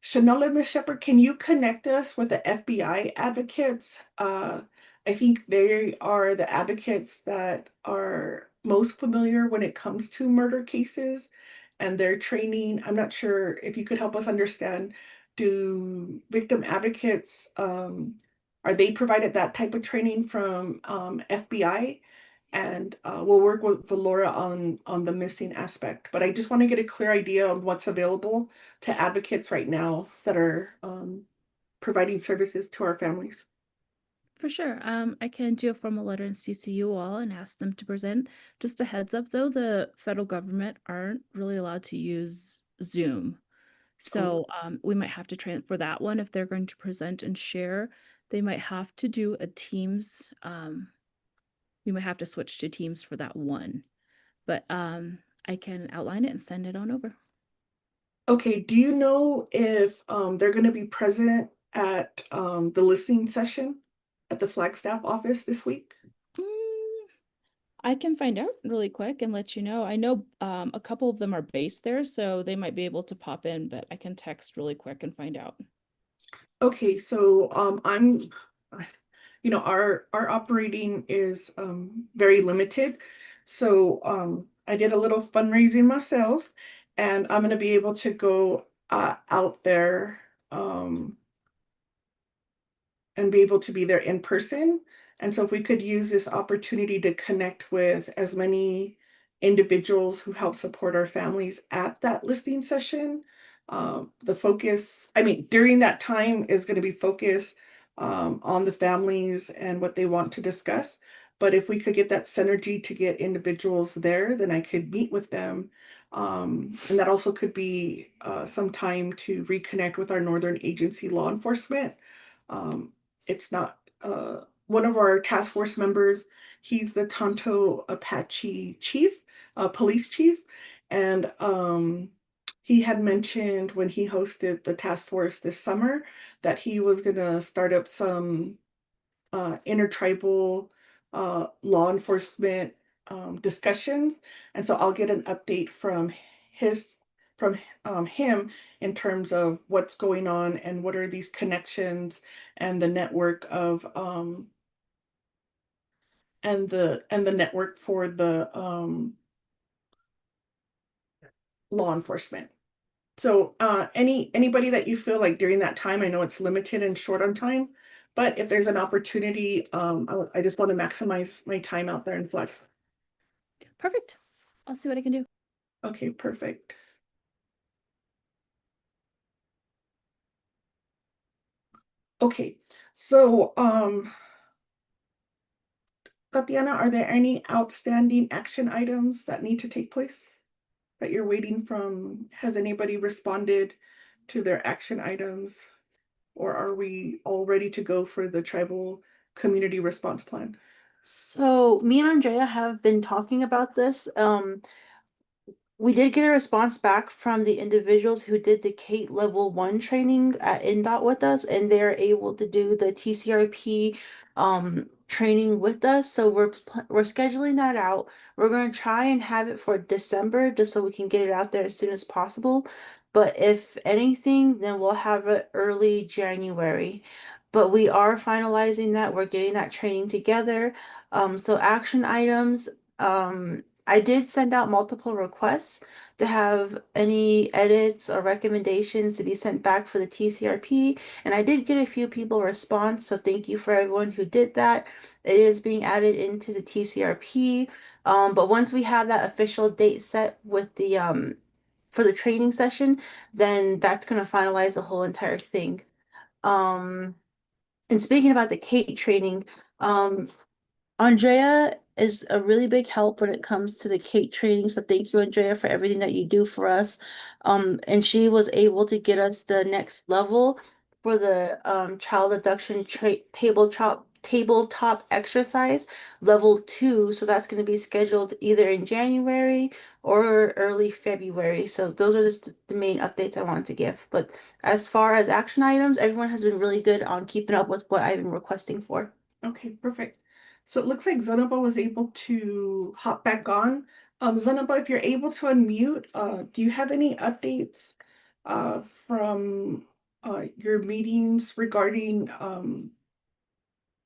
Chanel and Ms. Shepherd, can you connect us with the FBI advocates? I think they are the advocates that are most familiar when it comes to murder cases and their training. I'm not sure if you could help us understand, do victim advocates, are they provided that type of training from FBI? And we'll work with Valora on the missing aspect. But I just want to get a clear idea of what's available to advocates right now that are providing services to our families. For sure. I can do a formal letter and CC you all and ask them to present. Just a heads up though, the federal government aren't really allowed to use Zoom. So we might have to for that one, if they're going to present and share, they might have to do a Teams. We might have to switch to Teams for that one. But I can outline it and send it on over. Okay, do you know if they're going to be present at the listening session at the Flagstaff office this week? I can find out really quick and let you know. I know a couple of them are based there, so they might be able to pop in, but I can text really quick and find out. Okay, so our operating is very limited. So I did a little fundraising myself, and I'm gonna be able to go out there and be able to be there in person. And so if we could use this opportunity to connect with as many individuals who help support our families at that listening session, the focus, during that time is going to be focused on the families and what they want to discuss. But if we could get that synergy to get individuals there, then I could meet with them. And that also could be some time to reconnect with our Northern Agency law enforcement. It's not one of our task force members. He's the Tonto Apache chief, police chief, and he had mentioned when he hosted the task force this summer that he was gonna start up some intertribal law enforcement discussions. And so I'll get an update from him in terms of what's going on and what are these connections and the network of and the network for the law enforcement. So anybody that you feel like during that time, I know it's limited and short on time, but if there's an opportunity, I just want to maximize my time out there in Flex. Perfect. I'll see what I can do. Okay, perfect. Okay, so Tatiana, are there any outstanding action items that need to take place that you're waiting from? Has anybody responded to their action items? Or are we all ready to go for the tribal community response plan? So me and Andrea have been talking about this. We did get a response back from the individuals who did the Kate level 1 training at NDOT with us, and they're able to do the TCRP training with us. So we're scheduling that out. We're going to try and have it for December just so we can get it out there as soon as possible. But if anything, then we'll have it early January. But we are finalizing that. We're getting that training together. So action items, I did send out multiple requests to have any edits or recommendations to be sent back for the TCRP, and I did get a few people respond, so thank you for everyone who did that. It is being added into the TCRP, but once we have that official date set with the for the training session, then that's gonna finalize the whole entire thing. Um, and speaking about the Kate training, Andrea is a really big help when it comes to the Kate training. So thank you, Andrea, for everything that you do for us. And she was able to get us the next level for the child abduction tabletop exercise level 2. So that's going to be scheduled either in January or early February. So those are just the main updates I wanted to give. But as far as action items, everyone has been really good on keeping up with what I've been requesting for. Okay, perfect. So it looks like Zanaba was able to hop back on. Zanaba, if you're able to unmute, do you have any updates from your meetings regarding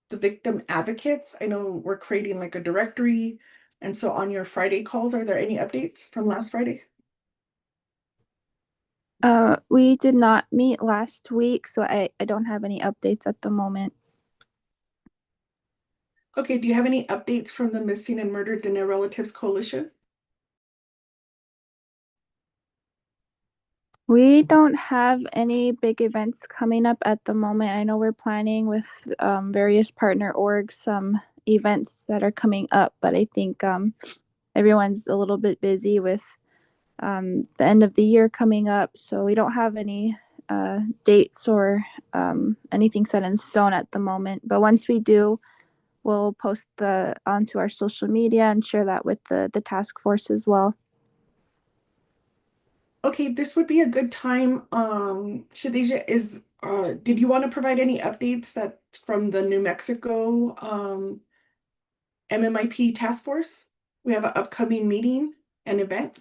the victim advocates? I know we're creating like a directory, and so on your Friday calls, are there any updates from last Friday? We did not meet last week, so I don't have any updates at the moment. Okay, do you have any updates from the Missing and Murdered Diné Relatives Coalition? We don't have any big events coming up at the moment. I know we're planning with various partner orgs some events that are coming up, but I think everyone's a little bit busy with the end of the year coming up, so we don't have any dates or anything set in stone at the moment. But once we do, we'll post onto our social media and share that with the task force as well. Okay, this would be a good time. Shadija, did you want to provide any updates that from the New Mexico MMIP task force? We have an upcoming meeting and event.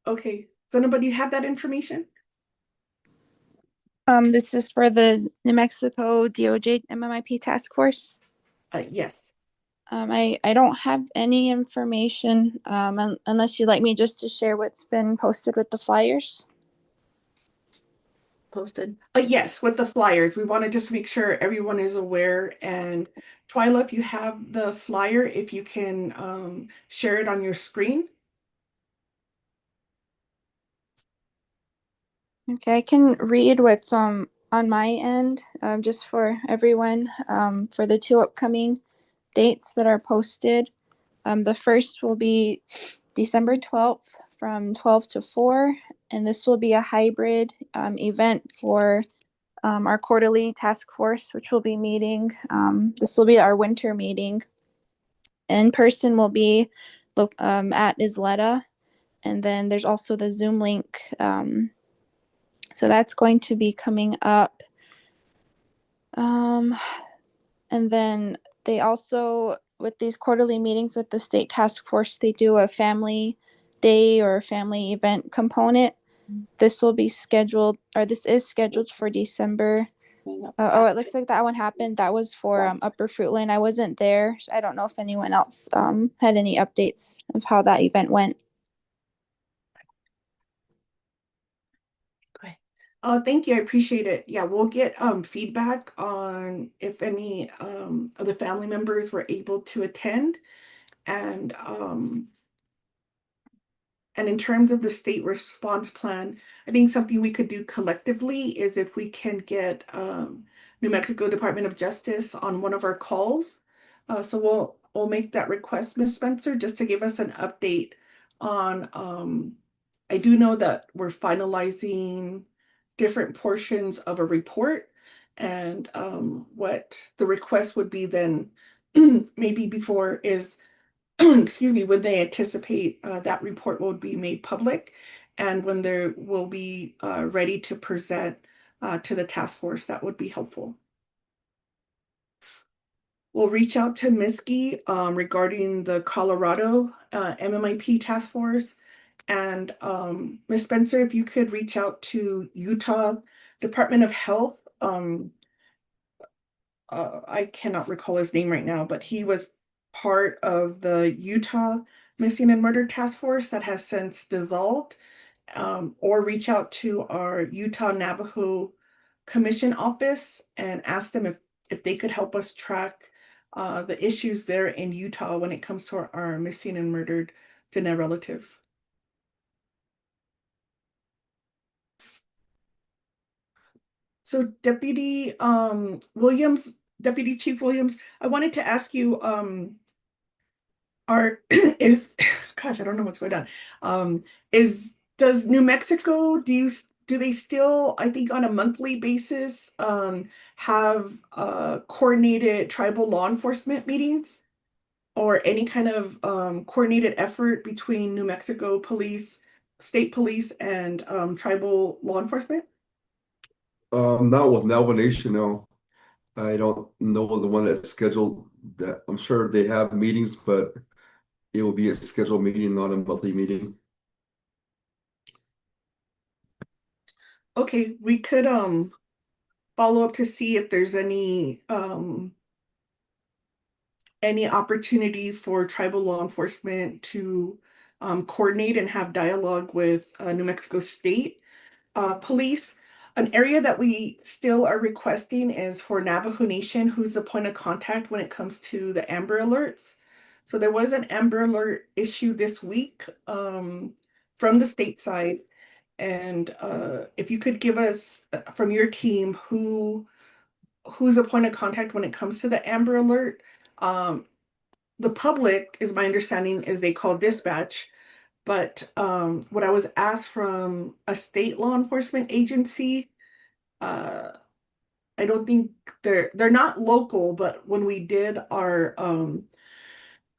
Okay, Zanaba, do you have that information? This is for the New Mexico DOJ MMIP task force. Yes. I don't have any information unless you'd like me just to share what's been posted with the flyers. Posted. Yes, with the flyers. We want to just make sure everyone is aware. And Twyla, if you have the flyer, if you can share it on your screen. Okay, I can read what's on my end, just for everyone, for the 2 upcoming dates that are posted. The first will be December 12th from 12 to 4. And this will be a hybrid event for our quarterly task force, which will be meeting. This will be our winter meeting. In person will be at Isleta. And then there's also the Zoom link. So that's going to be coming up. And then they also, with these quarterly meetings with the state task force, they do a family day or family event component. This will be scheduled, or this is scheduled for December. Oh, it looks like that one happened. That was for Upper Fruitland. I wasn't there. So I don't know if anyone else had any updates of how that event went. Thank you. I appreciate it. Yeah, we'll get feedback on if any of the family members were able to attend. And in terms of the state response plan, I think something we could do collectively is if we can get New Mexico Department of Justice on one of our calls. So we'll make that request, Ms. Spencer, just to give us an update on. I do know that we're finalizing different portions of a report, and what the request would be then maybe before is excuse me, when they anticipate that report will be made public and when they will be ready to present to the task force. That would be helpful. We'll reach out to Miski regarding the Colorado MMIP task force. And Ms. Spencer, if you could reach out to Utah Department of Health. I cannot recall his name right now, but he was part of the Utah Missing and Murdered Task Force that has since dissolved, or reach out to our Utah Navajo Commission office and ask them if they could help us track the issues there in Utah when it comes to our missing and murdered Diné relatives. So Deputy Williams, Deputy Chief Williams, I wanted to ask you, is gosh, I don't know what's going on. Does New Mexico, do they still, I think on a monthly basis, have coordinated tribal law enforcement meetings or any kind of coordinated effort between New Mexico police, state police, and tribal law enforcement? Not with Navajo Nation, no. I don't know the one that's scheduled. That I'm sure they have meetings, but it will be a scheduled meeting, not a monthly meeting. Okay, we could follow up to see if there's any opportunity for tribal law enforcement to coordinate and have dialogue with New Mexico State police. An area that we still are requesting is for Navajo Nation, who's the point of contact when it comes to the Amber Alerts. So there was an Amber Alert issue this week from the state side. And if you could give us from your team who's a point of contact when it comes to the Amber Alert. The public, is my understanding, is they call dispatch. But what I was asked from a state law enforcement agency, I don't think they're not local, but when we did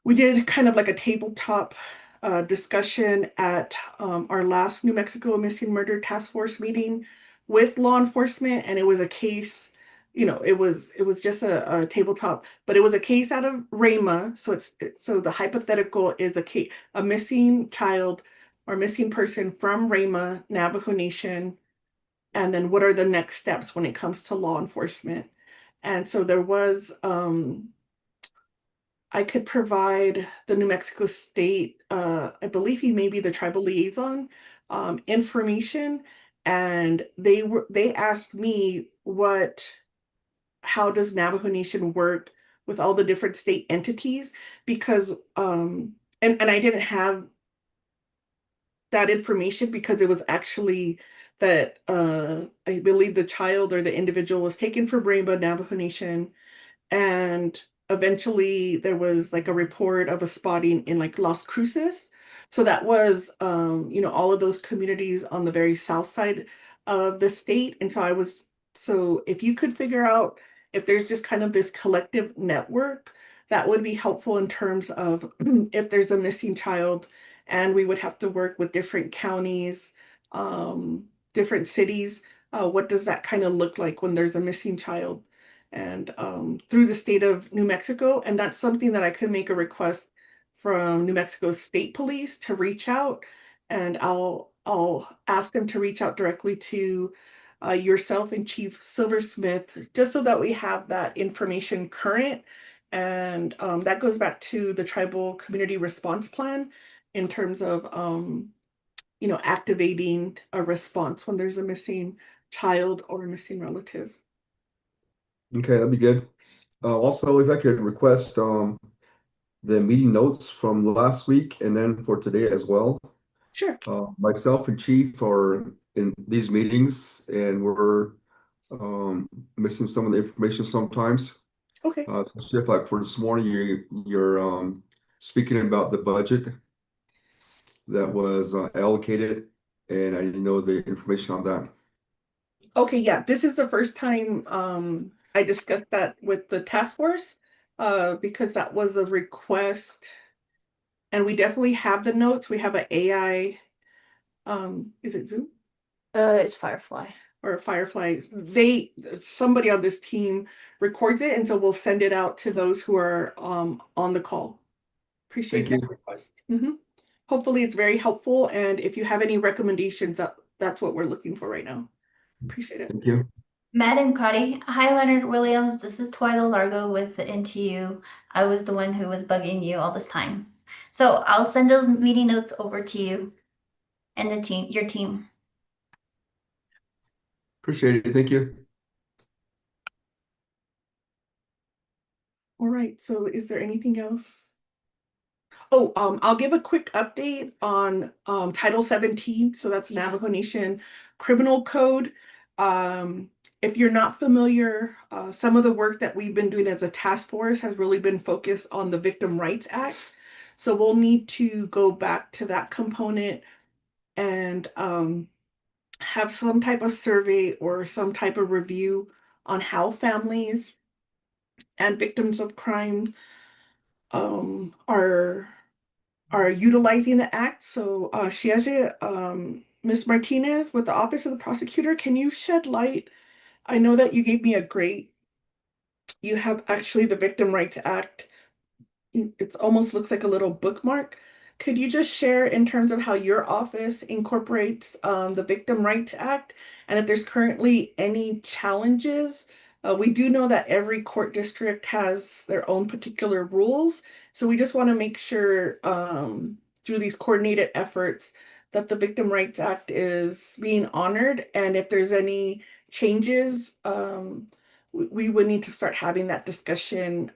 we did kind of like a tabletop discussion at our last New Mexico Missing Murder Task Force meeting with law enforcement, and it was a case, it was just a tabletop, but it was a case out of Rama. So the hypothetical is a missing child or missing person from Rama, Navajo Nation, and then what are the next steps when it comes to law enforcement. And so there was I could provide the New Mexico State, I believe he may be the tribal liaison, information, and they asked me how does Navajo Nation work with all the different state entities, because and I didn't have that information because it was actually that I believe the child or the individual was taken from Rainbow Navajo Nation, and eventually there was like a report of a spotting in like Las Cruces. So that was, all of those communities on the very south side of the state. And so if you could figure out if there's just kind of this collective network, that would be helpful in terms of if there's a missing child and we would have to work with different counties, different cities. What does that kind of look like when there's a missing child? And through the state of New Mexico, and that's something that I could make a request from New Mexico State Police to reach out, and I'll ask them to reach out directly to yourself and Chief Silversmith, just so that we have that information current. And that goes back to the Tribal Community Response Plan in terms of activating a response when there's a missing child or a missing relative. Okay, that'd be good. Also, if I could request the meeting notes from last week and then for today as well. Sure. Myself and Chief are in these meetings and we're missing some of the information sometimes. Okay. Especially if, like, for this morning, you're speaking about the budget that was allocated, and I didn't know the information on that. Okay, yeah, this is the first time I discussed that with the task force because that was a request, and we definitely have the notes. We have an AI, is it Zoom It's Firefly. or Firefly? Somebody on this team records it, and so we'll send it out to those who are on the call. Appreciate Thank that you. request. Hopefully it's very helpful, and if you have any recommendations, that's what we're looking for right now. Appreciate it. Thank you. Madam Cotty, hi Leonard Williams. This is Twyla Largo with the NTU. I was the one who was bugging you all this time. So I'll send those meeting notes over to you and the team, your team. Appreciate it. Thank you. All right, so is there anything else? Oh, I'll give a quick update on Title 17. So that's Navajo Nation Criminal Code. If you're not familiar, some of the work that we've been doing as a task force has really been focused on the Victim Rights Act. So we'll need to go back to that component and have some type of survey or some type of review on how families and victims of crime are utilizing the act. So Shiaja, Ms. Martinez with the Office of the Prosecutor, can you shed light? I know that you gave me you have actually the Victim Rights Act. It almost looks like a little bookmark. Could you just share in terms of how your office incorporates the Victim Rights Act and if there's currently any challenges? We do know that every court district has their own particular rules. So we just want to make sure through these coordinated efforts that the Victim Rights Act is being honored. And if there's any changes, we would need to start having that discussion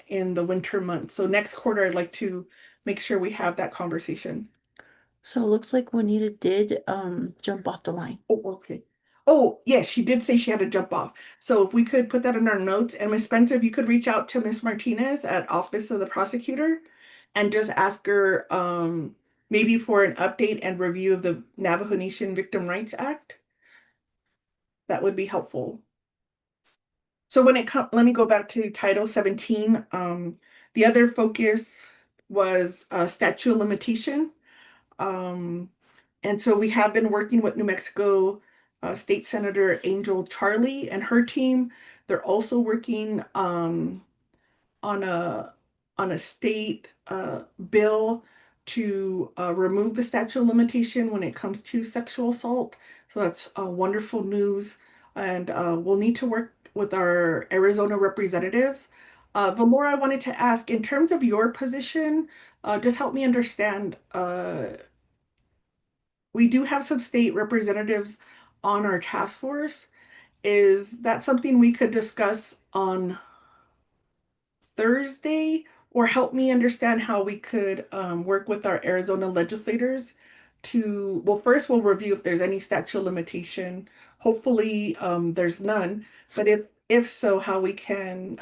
in the winter months. So next quarter, I'd like to make sure we have that conversation. So it looks like Juanita did jump off the line. Oh, okay. Oh, yes, she did say she had to jump off. So if we could put that in our notes, and Ms. Spencer, if you could reach out to Ms. Martinez at Office of the Prosecutor and just ask her maybe for an update and review of the Navajo Nation Victim Rights Act. That would be helpful. So when it comes, let me go back to Title 17. The other focus was statute of limitation. And so we have been working with New Mexico State Senator Angel Charlie and her team. They're also working on a state bill to remove the statute of limitation when it comes to sexual assault. So that's wonderful news. And we'll need to work with our Arizona representatives. But more I wanted to ask, in terms of your position, just help me understand, we do have some state representatives on our task force. Is that something we could discuss on Thursday, or help me understand how we could work with our Arizona legislators to, well, first we'll review if there's any statute of limitation. Hopefully there's none, but if so, how we can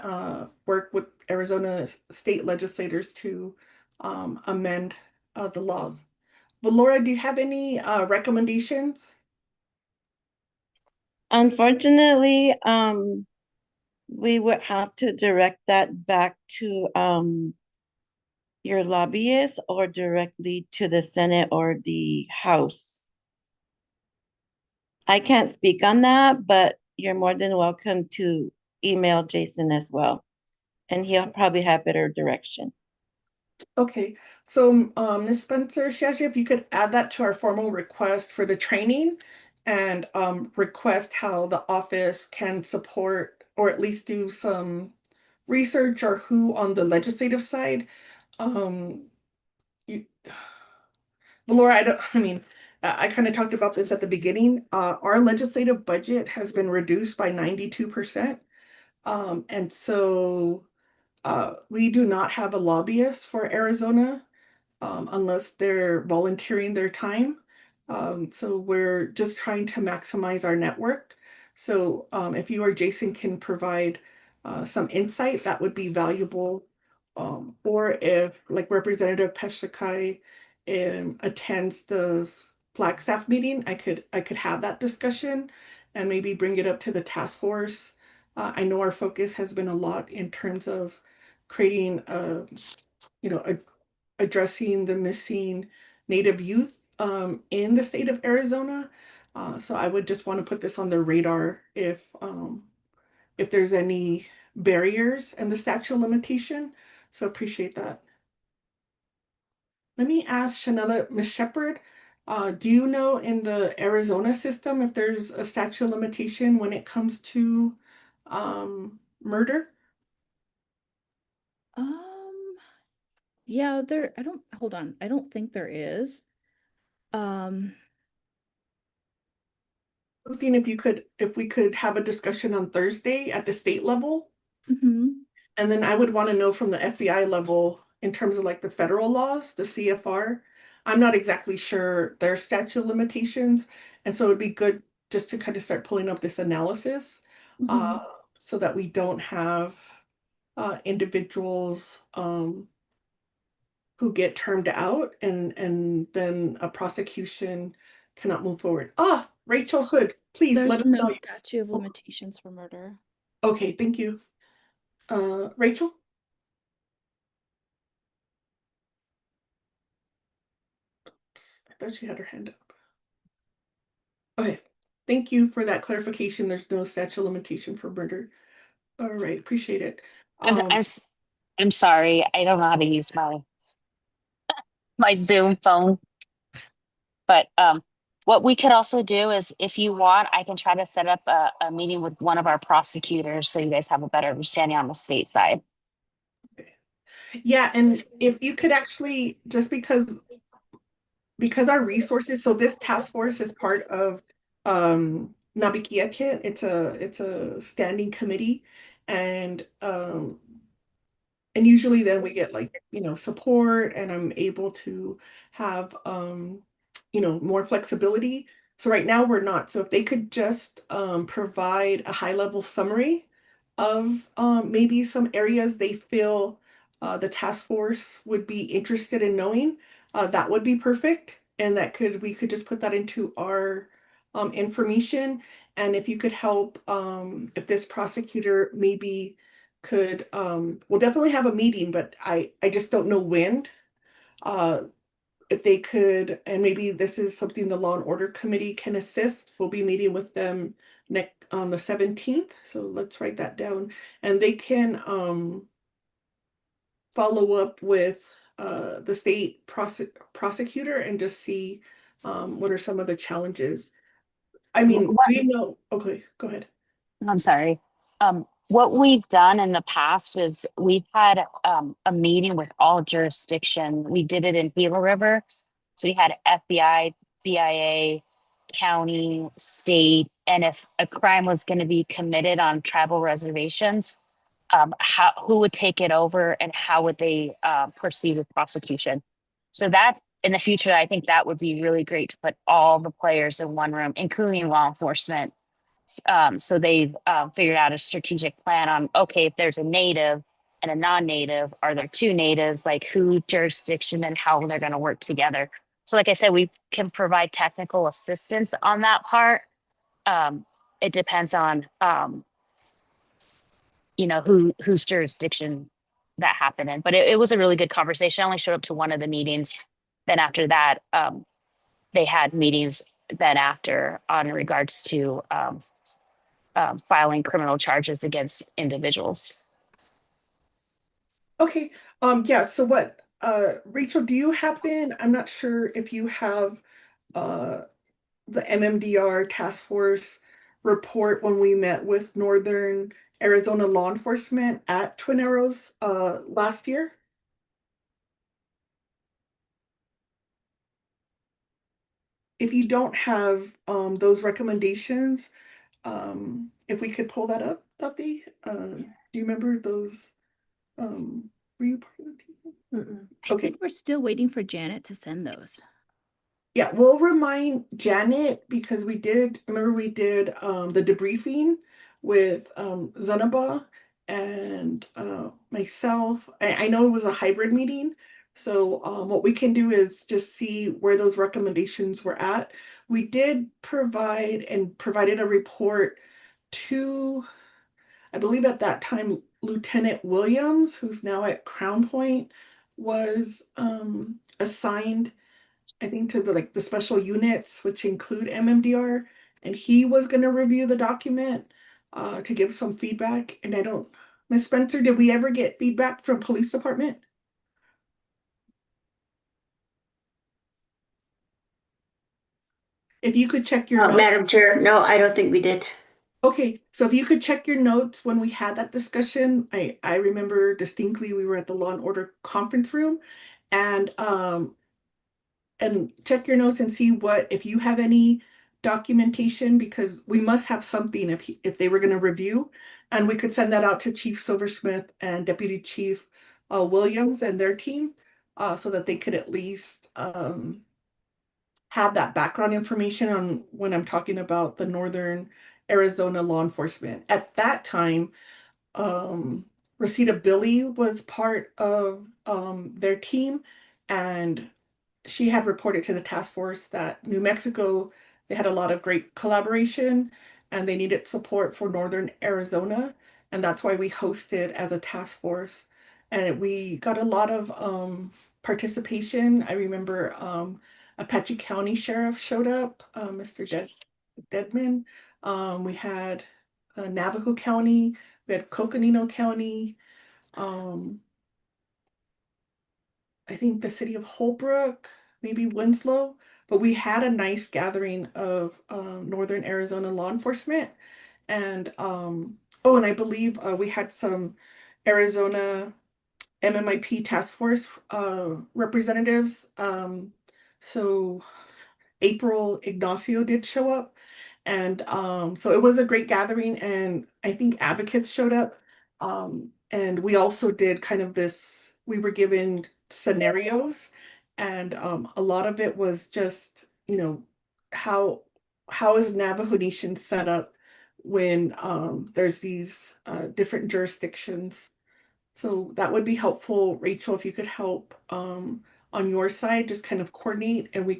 work with Arizona state legislators to amend the laws. Valora, do you have any recommendations? Unfortunately, we would have to direct that back to your lobbyist or directly to the Senate or the House. I can't speak on that, but you're more than welcome to email Jason as well, and he'll probably have better direction. Okay, so Ms. Spencer, Shashi, if you could add that to our formal request for the training and request how the office can support or at least do some research or who on the legislative side. You, Laura, I kind of talked about this at the beginning. Our legislative budget has been reduced by 92%. And so we do not have a lobbyist for Arizona unless they're volunteering their time. So we're just trying to maximize our network. So if you or Jason can provide some insight, that would be valuable. Or if like Representative Peshakai attends the Flagstaff meeting, I could have that discussion and maybe bring it up to the task force. I know our focus has been a lot in terms of creating addressing the missing Native youth in the state of Arizona. So I would just want to put this on the radar if there's any barriers in the statute of limitation. So appreciate that. Let me ask Shanella, Ms. Shepherd, do you know in the Arizona system if there's a statute of limitation when it comes to murder? Yeah, hold on. I don't think there is. Something if we could have a discussion on Thursday at the state level. Mhm. And then I would want to know from the FBI level in terms of like the federal laws, the CFR. I'm not exactly sure their statute of limitations. And so it'd be good just to kind of start pulling up this analysis so that we don't have individuals who get termed out and then a prosecution cannot move forward. Rachel Hood, please let There's us no know. statute of limitations for murder. Okay, thank you. Rachel? Oops, I thought she had her hand up. Okay, thank you for that clarification. There's no statute of limitation for murder. All right, appreciate it. I'm sorry. I don't know how to use my Zoom phone. But what we could also do is, if you want, I can try to set up a meeting with one of our prosecutors so you guys have a better understanding on the state side. Yeah, and if you could actually, just because our resources, so this task force is part of Nabikiakit. It's a standing committee, and usually then we get like support, and I'm able to have more flexibility. So right now we're not. So if they could just provide a high level summary of maybe some areas they feel the task force would be interested in knowing, that would be perfect. And we could just put that into our information. And if you could help, if this prosecutor maybe could, we'll definitely have a meeting, but I just don't know when. If they could, and maybe this is something the Law and Order Committee can assist. We'll be meeting with them next on the 17th. So let's write that down. And they can follow up with the state prosecutor and just see what are some of the challenges. I mean, we know, okay, go ahead. I'm sorry. What we've done in the past is we've had a meeting with all jurisdiction. We did it in Gila River. So we had FBI, CIA, county, state, and if a crime was going to be committed on tribal reservations, who would take it over and how would they proceed with prosecution? So that in the future, I think that would be really great to put all the players in one room, including law enforcement. So they've figured out a strategic plan on, okay, if there's a native, and a non-native? Are there two natives? Like who jurisdiction and how they're going to work together? So like I said, we can provide technical assistance on that part. It depends on whose jurisdiction that happened in. But it was a really good conversation. I only showed up to one of the meetings. Then after that, they had meetings then after on regards to filing criminal charges against individuals. Okay, yeah, so what, Rachel, do you happen, I'm not sure if you have the MMDR task force report when we met with Northern Arizona law enforcement at Twin Arrows last year? If you don't have those recommendations, if we could pull that up, Tati, do you remember those? Were you part of the team? I Okay. think we're still waiting for Janet to send those. Yeah, we'll remind Janet because we did the debriefing with Zanaba and myself. I know it was a hybrid meeting, so what we can do is just see where those recommendations were at. We did provided a report to, I believe at that time, Lieutenant Williams, who's now at Crown Point, was assigned, I think, to the special units, which include MMDR, and he was going to review the document to give some feedback. And I don't, Ms. Spencer, did we ever get feedback from police department? If you could check your notes. Madam Chair, no, I don't think we did. Okay, so if you could check your notes when we had that discussion, I remember distinctly we were at the Law and Order conference room, and check your notes and see if you have any documentation, because we must have something if they were going to review, and we could send that out to Chief Silversmith and Deputy Chief Williams and their team, so that they could at least have that background information on when I'm talking about the Northern Arizona law enforcement. At that time, Rosita Billy was part of their team, and she had reported to the task force that New Mexico, they had a lot of great collaboration and they needed support for Northern Arizona. And that's why we hosted as a task force. And we got a lot of participation. I remember Apache County Sheriff showed up, Mr. Deadman. We had Navajo County, we had Coconino County, I think the city of Holbrook, maybe Winslow, but we had a nice gathering of Northern Arizona law enforcement. And and I believe we had some Arizona MMIP task force representatives. So April Ignacio did show up. And so it was a great gathering, and I think advocates showed up. And we also did kind of this, we were given scenarios, and a lot of it was just, how is Navajo Nation set up when there's these different jurisdictions. So that would be helpful, Rachel, if you could help on your side, just kind of coordinate, and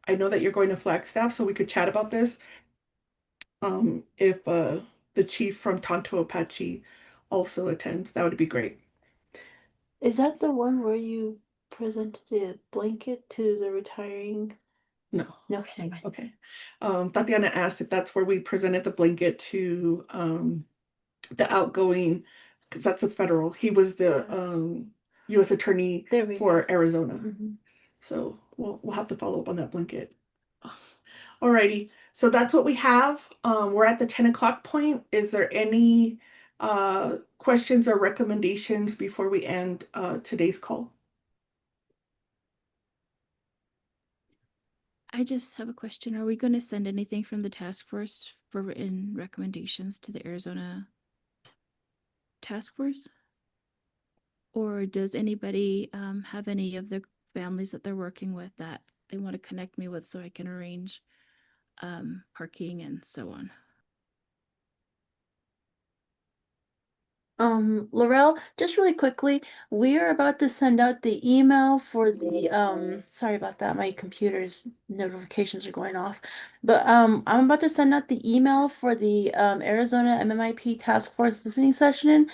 I know that you're going to Flagstaff, so we could chat about this. If the chief from Tonto Apache also attends, that would be great. Is that the one where you presented the blanket to the retiring? No. Okay. Okay. Tatiana asked if that's where we presented the blanket to the outgoing, because that's a federal. He was the U.S. attorney for Arizona. So we'll have to follow up on that blanket. Alrighty, so that's what we have. We're at the 10 o'clock point. Is there any questions or recommendations before we end today's call? I just have a question. Are we going to send anything from the task force for written recommendations to the Arizona task force? Or does anybody have any of the families that they're working with that they want to connect me with so I can arrange parking and so on? Laurel, just really quickly, we are about to send out the email for the sorry about that, my computer's notifications are going off. But I'm about to send out the email for the Arizona MMIP Task Force listening session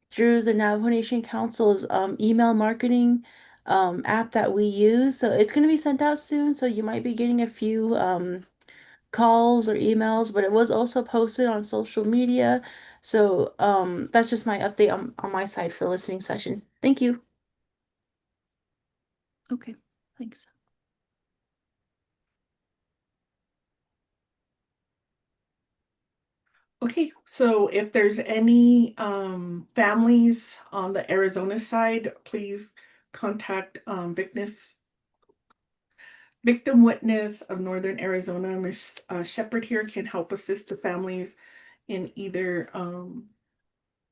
through the Navajo Nation Council's email marketing app that we use. So it's going to be sent out soon, so you might be getting a few calls or emails, but it was also posted on social media. So that's just my update on my side for the listening session. Thank you. Okay, thanks. Okay, so if there's any families on the Arizona side, please contact Victim Witness of Northern Arizona. Miss Shepherd here can help assist the families in either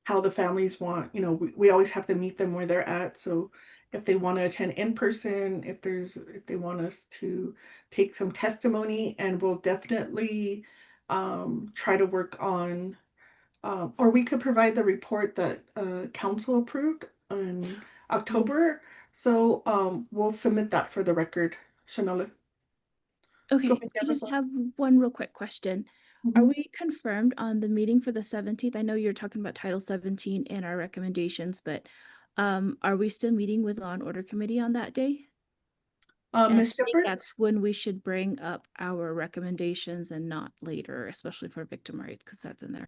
how the families want, we always have to meet them where they're at. So if they want to attend in person, if they want us to take some testimony, and we'll definitely try to work on, or we could provide the report that council approved in October. So we'll submit that for the record. Shanala. Okay, ahead, I just Jennifer. have one real quick question. Are Mhm. we confirmed on the meeting for the 17th? I know you're talking about Title 17 and our recommendations, but are we still meeting with Law and Order Committee on that day? And I Ms. think Shepherd? that's when we should bring up our recommendations and not later, especially for victim rights, because that's in there.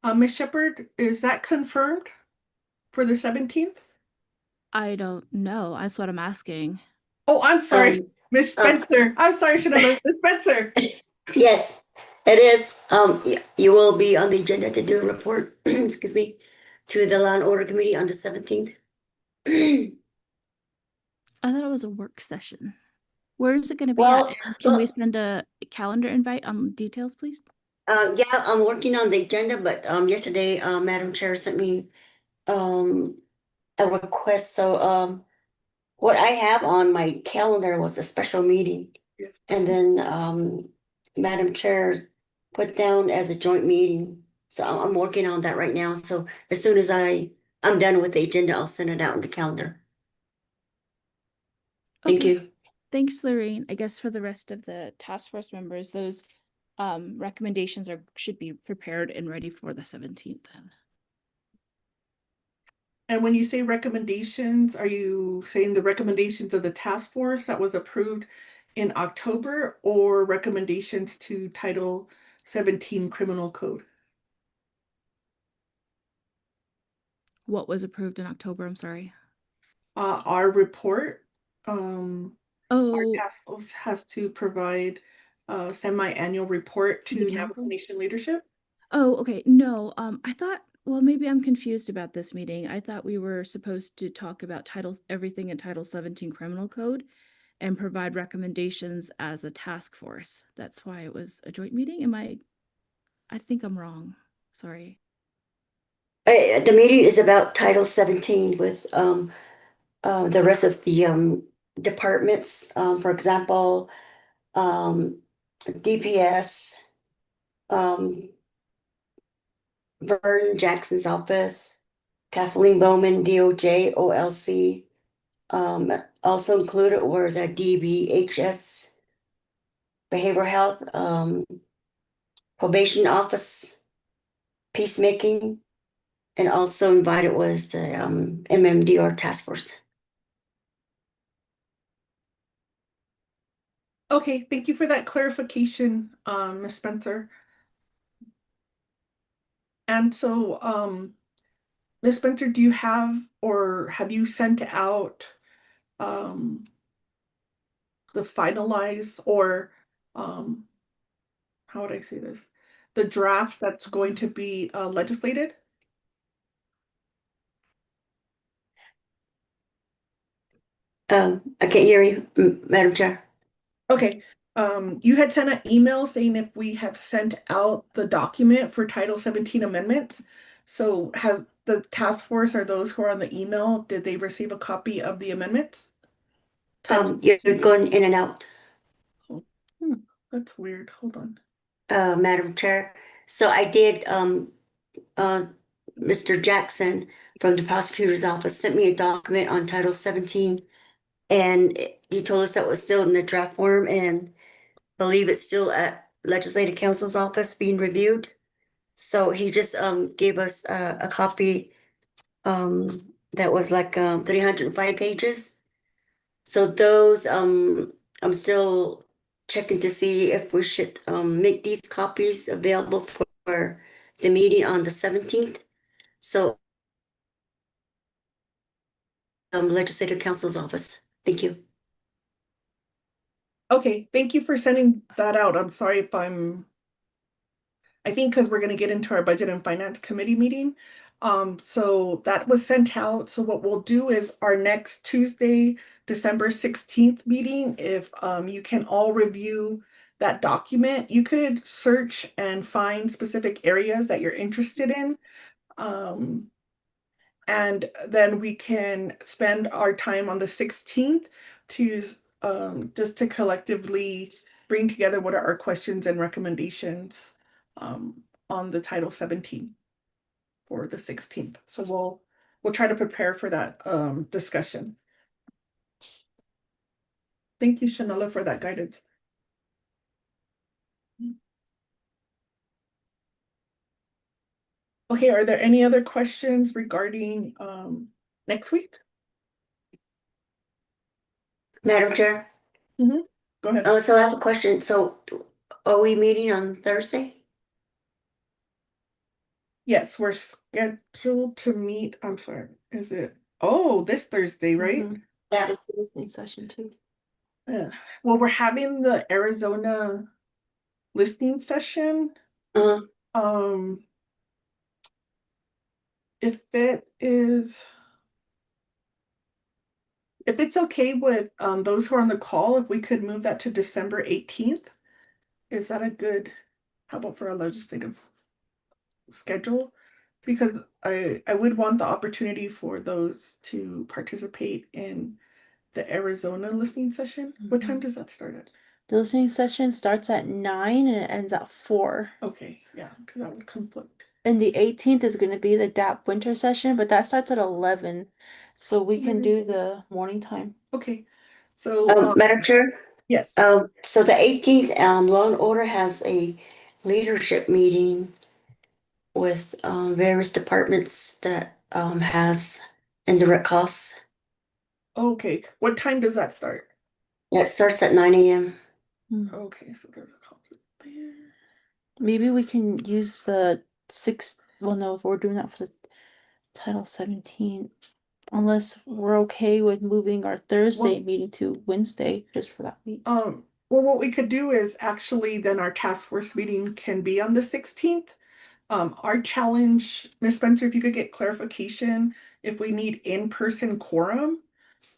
Ms. Shepherd, is that confirmed for the 17th? I don't know. That's what I'm asking. Oh, I'm sorry, Um, Miss Spencer. I'm sorry, Shanala. Miss Spencer. yes, it is. You will be on the agenda to do a report, excuse me, to the Law and Order Committee on the 17th. I thought it was a work session. Where is it going to be at? Well, And can we send a calendar invite on details, please? yeah, I'm working on the agenda, but yesterday, Madam Chair sent me um a request. So what I have on my calendar was a special meeting, Yes. and then Madam Chair put down as a joint meeting. So I'm working on that right now. So as soon as I'm done with the agenda, I'll send it out in the calendar. Thank Okay. you. Thanks, Lorraine. I guess for the rest of the task force members, those recommendations should be prepared and ready for the 17th then. And when you say recommendations, are you saying the recommendations of the task force that was approved in October, or recommendations to Title 17 Criminal Code? What was approved in October? I'm sorry. Our report, our Oh, task force has to provide a semi-annual report to the to Navajo council? Nation leadership. Oh, okay. No, I thought, well, maybe I'm confused about this meeting. I thought we were supposed to talk about everything in Title 17 Criminal Code and provide recommendations as a task force. That's why it was a joint meeting. I think I'm wrong. Sorry. The meeting is about Title 17 with the rest of the departments. For example, DPS, Vern Jackson's office, Kathleen Bowman, DOJ, OLC. Also included were the DBHS, Behavioral Health, Probation Office, Peacemaking, and also invited was the MMDR Task Force. Okay, thank you for that clarification, Ms. Spencer. And so, Ms. Spencer, do you have, or have you sent out the finalize, or how would I say this? The draft that's going to be legislated? I can't hear you, Madam Chair. Okay, you had sent an email saying if we have sent out the document for Title 17 amendments. So has the task force, or those who are on the email, did they receive a copy of the amendments? You're going in and out. That's weird. Hold on. Madam Chair, So I did, Mr. Jackson from the prosecutor's office sent me a document on Title 17. And he told us that was still in the draft form and believe it's still at Legislative Council's office being reviewed. So he just gave us a copy that was like 305 pages. So those I'm still checking to see if we should make these copies available for the meeting on the 17th. So Legislative Council's office. Thank you. Okay, thank you for sending that out. I'm sorry if I think because we're going to get into our budget and finance committee meeting. So that was sent out. So what we'll do is our next Tuesday, December 16th meeting, if you can all review that document, you could search and find specific areas that you're interested in. And then we can spend our time on the 16th to just to collectively bring together what are our questions and recommendations on the Title 17 for the 16th. So we'll try to prepare for that discussion. Thank you, Shanella, for that guidance. Okay, are there any other questions regarding next week? Madam Chair? Go ahead. Oh, so I have a question. So are we meeting on Thursday? Yes, we're scheduled to meet. I'm sorry, is it? Oh, this Thursday, right? Yeah. It's a listening session too. Yeah. Well, we're having the Arizona listening session. If it's okay with those who are on the call, if we could move that to December 18th, is that a good, how about for a legislative schedule? Because I would want the opportunity for those to participate in the Arizona listening session. What time does that start at? The listening session starts at 9 and it ends at 4. Okay, yeah, because that would conflict. And the 18th is going to be the DAP winter session, but that starts at 11. So we can do the morning time. Okay. So Madam Chair? Yes. So the 18th, Law and Order has a leadership meeting with various departments that has indirect costs. Okay, what time does that start? Yeah, it starts at 9 a.m. Okay, so there's a conflict there. Maybe we can use the 6. Well, no, if we're doing that for the Title 17, unless we're okay with moving our Thursday meeting to Wednesday just for that week. Well, what we could do is actually then our task force meeting can be on the 16th. Our challenge, Ms. Spencer, if you could get clarification if we need in-person quorum.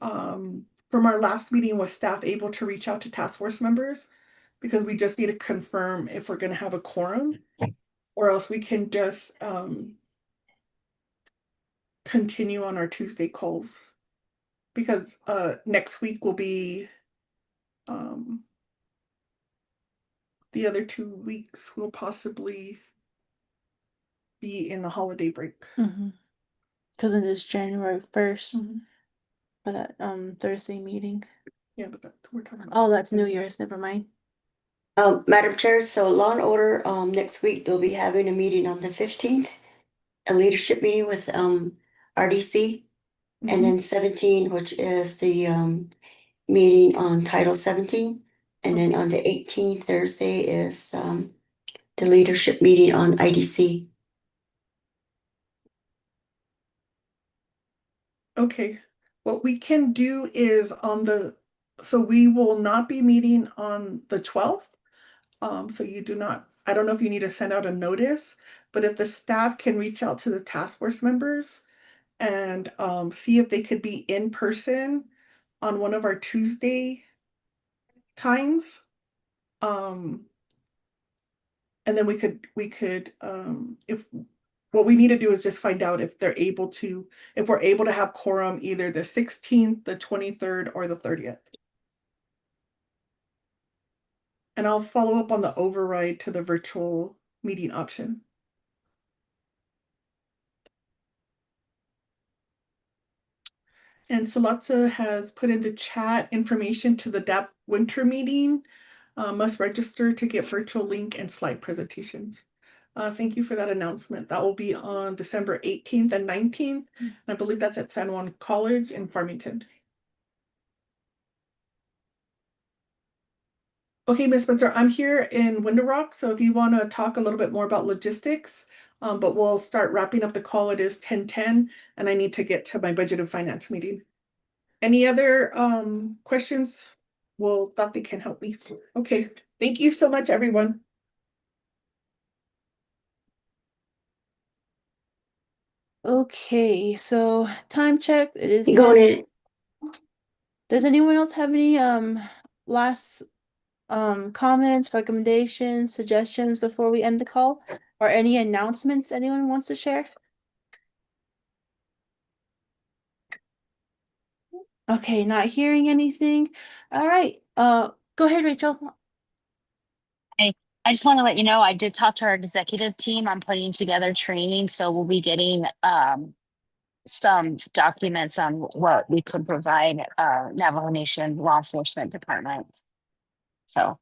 From our last meeting, was staff able to reach out to task force members? Because we just need to confirm if we're going to have a quorum, or else we can just continue on our Tuesday calls. Because next week will be the other 2 weeks will possibly be in the holiday break. Because it is January 1st for that Thursday meeting. Yeah, but we're talking about. Oh, that's New Year's. Never mind. Madam Chair, so Law and Order next week they'll be having a meeting on the 15th, a leadership meeting with RDC, and then 17, which is the meeting on Title 17, and then on the 18th Thursday is the leadership meeting on IDC. Okay, what we can do is so we will not be meeting on the 12th. So you do not, I don't know if you need to send out a notice, but if the staff can reach out to the task force members and see if they could be in person on one of our Tuesday times. And then we could if what we need to do is just find out if we're able to have quorum either the 16th, the 23rd, or the 30th. And I'll follow up on the override to the virtual meeting option. And Salatza has put in the chat information to the DAP winter meeting. Must register to get virtual link and slide presentations. Thank you for that announcement. That will be on December 18th and 19th. I believe that's at San Juan College in Farmington. Okay, Ms. Spencer, I'm here in Window Rock, so if you want to talk a little bit more about logistics, but we'll start wrapping up the call. It is 10:10, and I need to get to my budget and finance meeting. Any other questions? Well, thought they can help me. Okay, thank you so much, everyone. Okay, so time check. It is You going 10. in? Does anyone else have any last comments, recommendations, suggestions before we end the call? Or any announcements anyone wants to share? Okay, not hearing anything. All right, go ahead, Rachel. Hey, I just want to let you know, I did talk to our executive team. I'm putting together training, so we'll be getting some documents on what we could provide Navajo Nation law enforcement department. So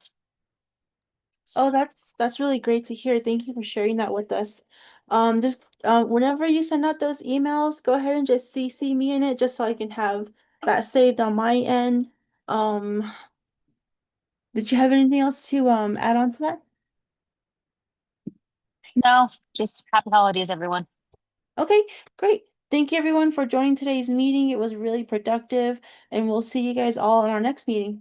Oh, that's really great to hear. Thank you for sharing that with us. Just whenever you send out those emails, go ahead and just CC me in it just so I can have that saved on my end. Did you have anything else to add on to that? no, just happy holidays, everyone. Okay, great. Thank you everyone for joining today's meeting. It was really productive, and we'll see you guys all in our next meeting.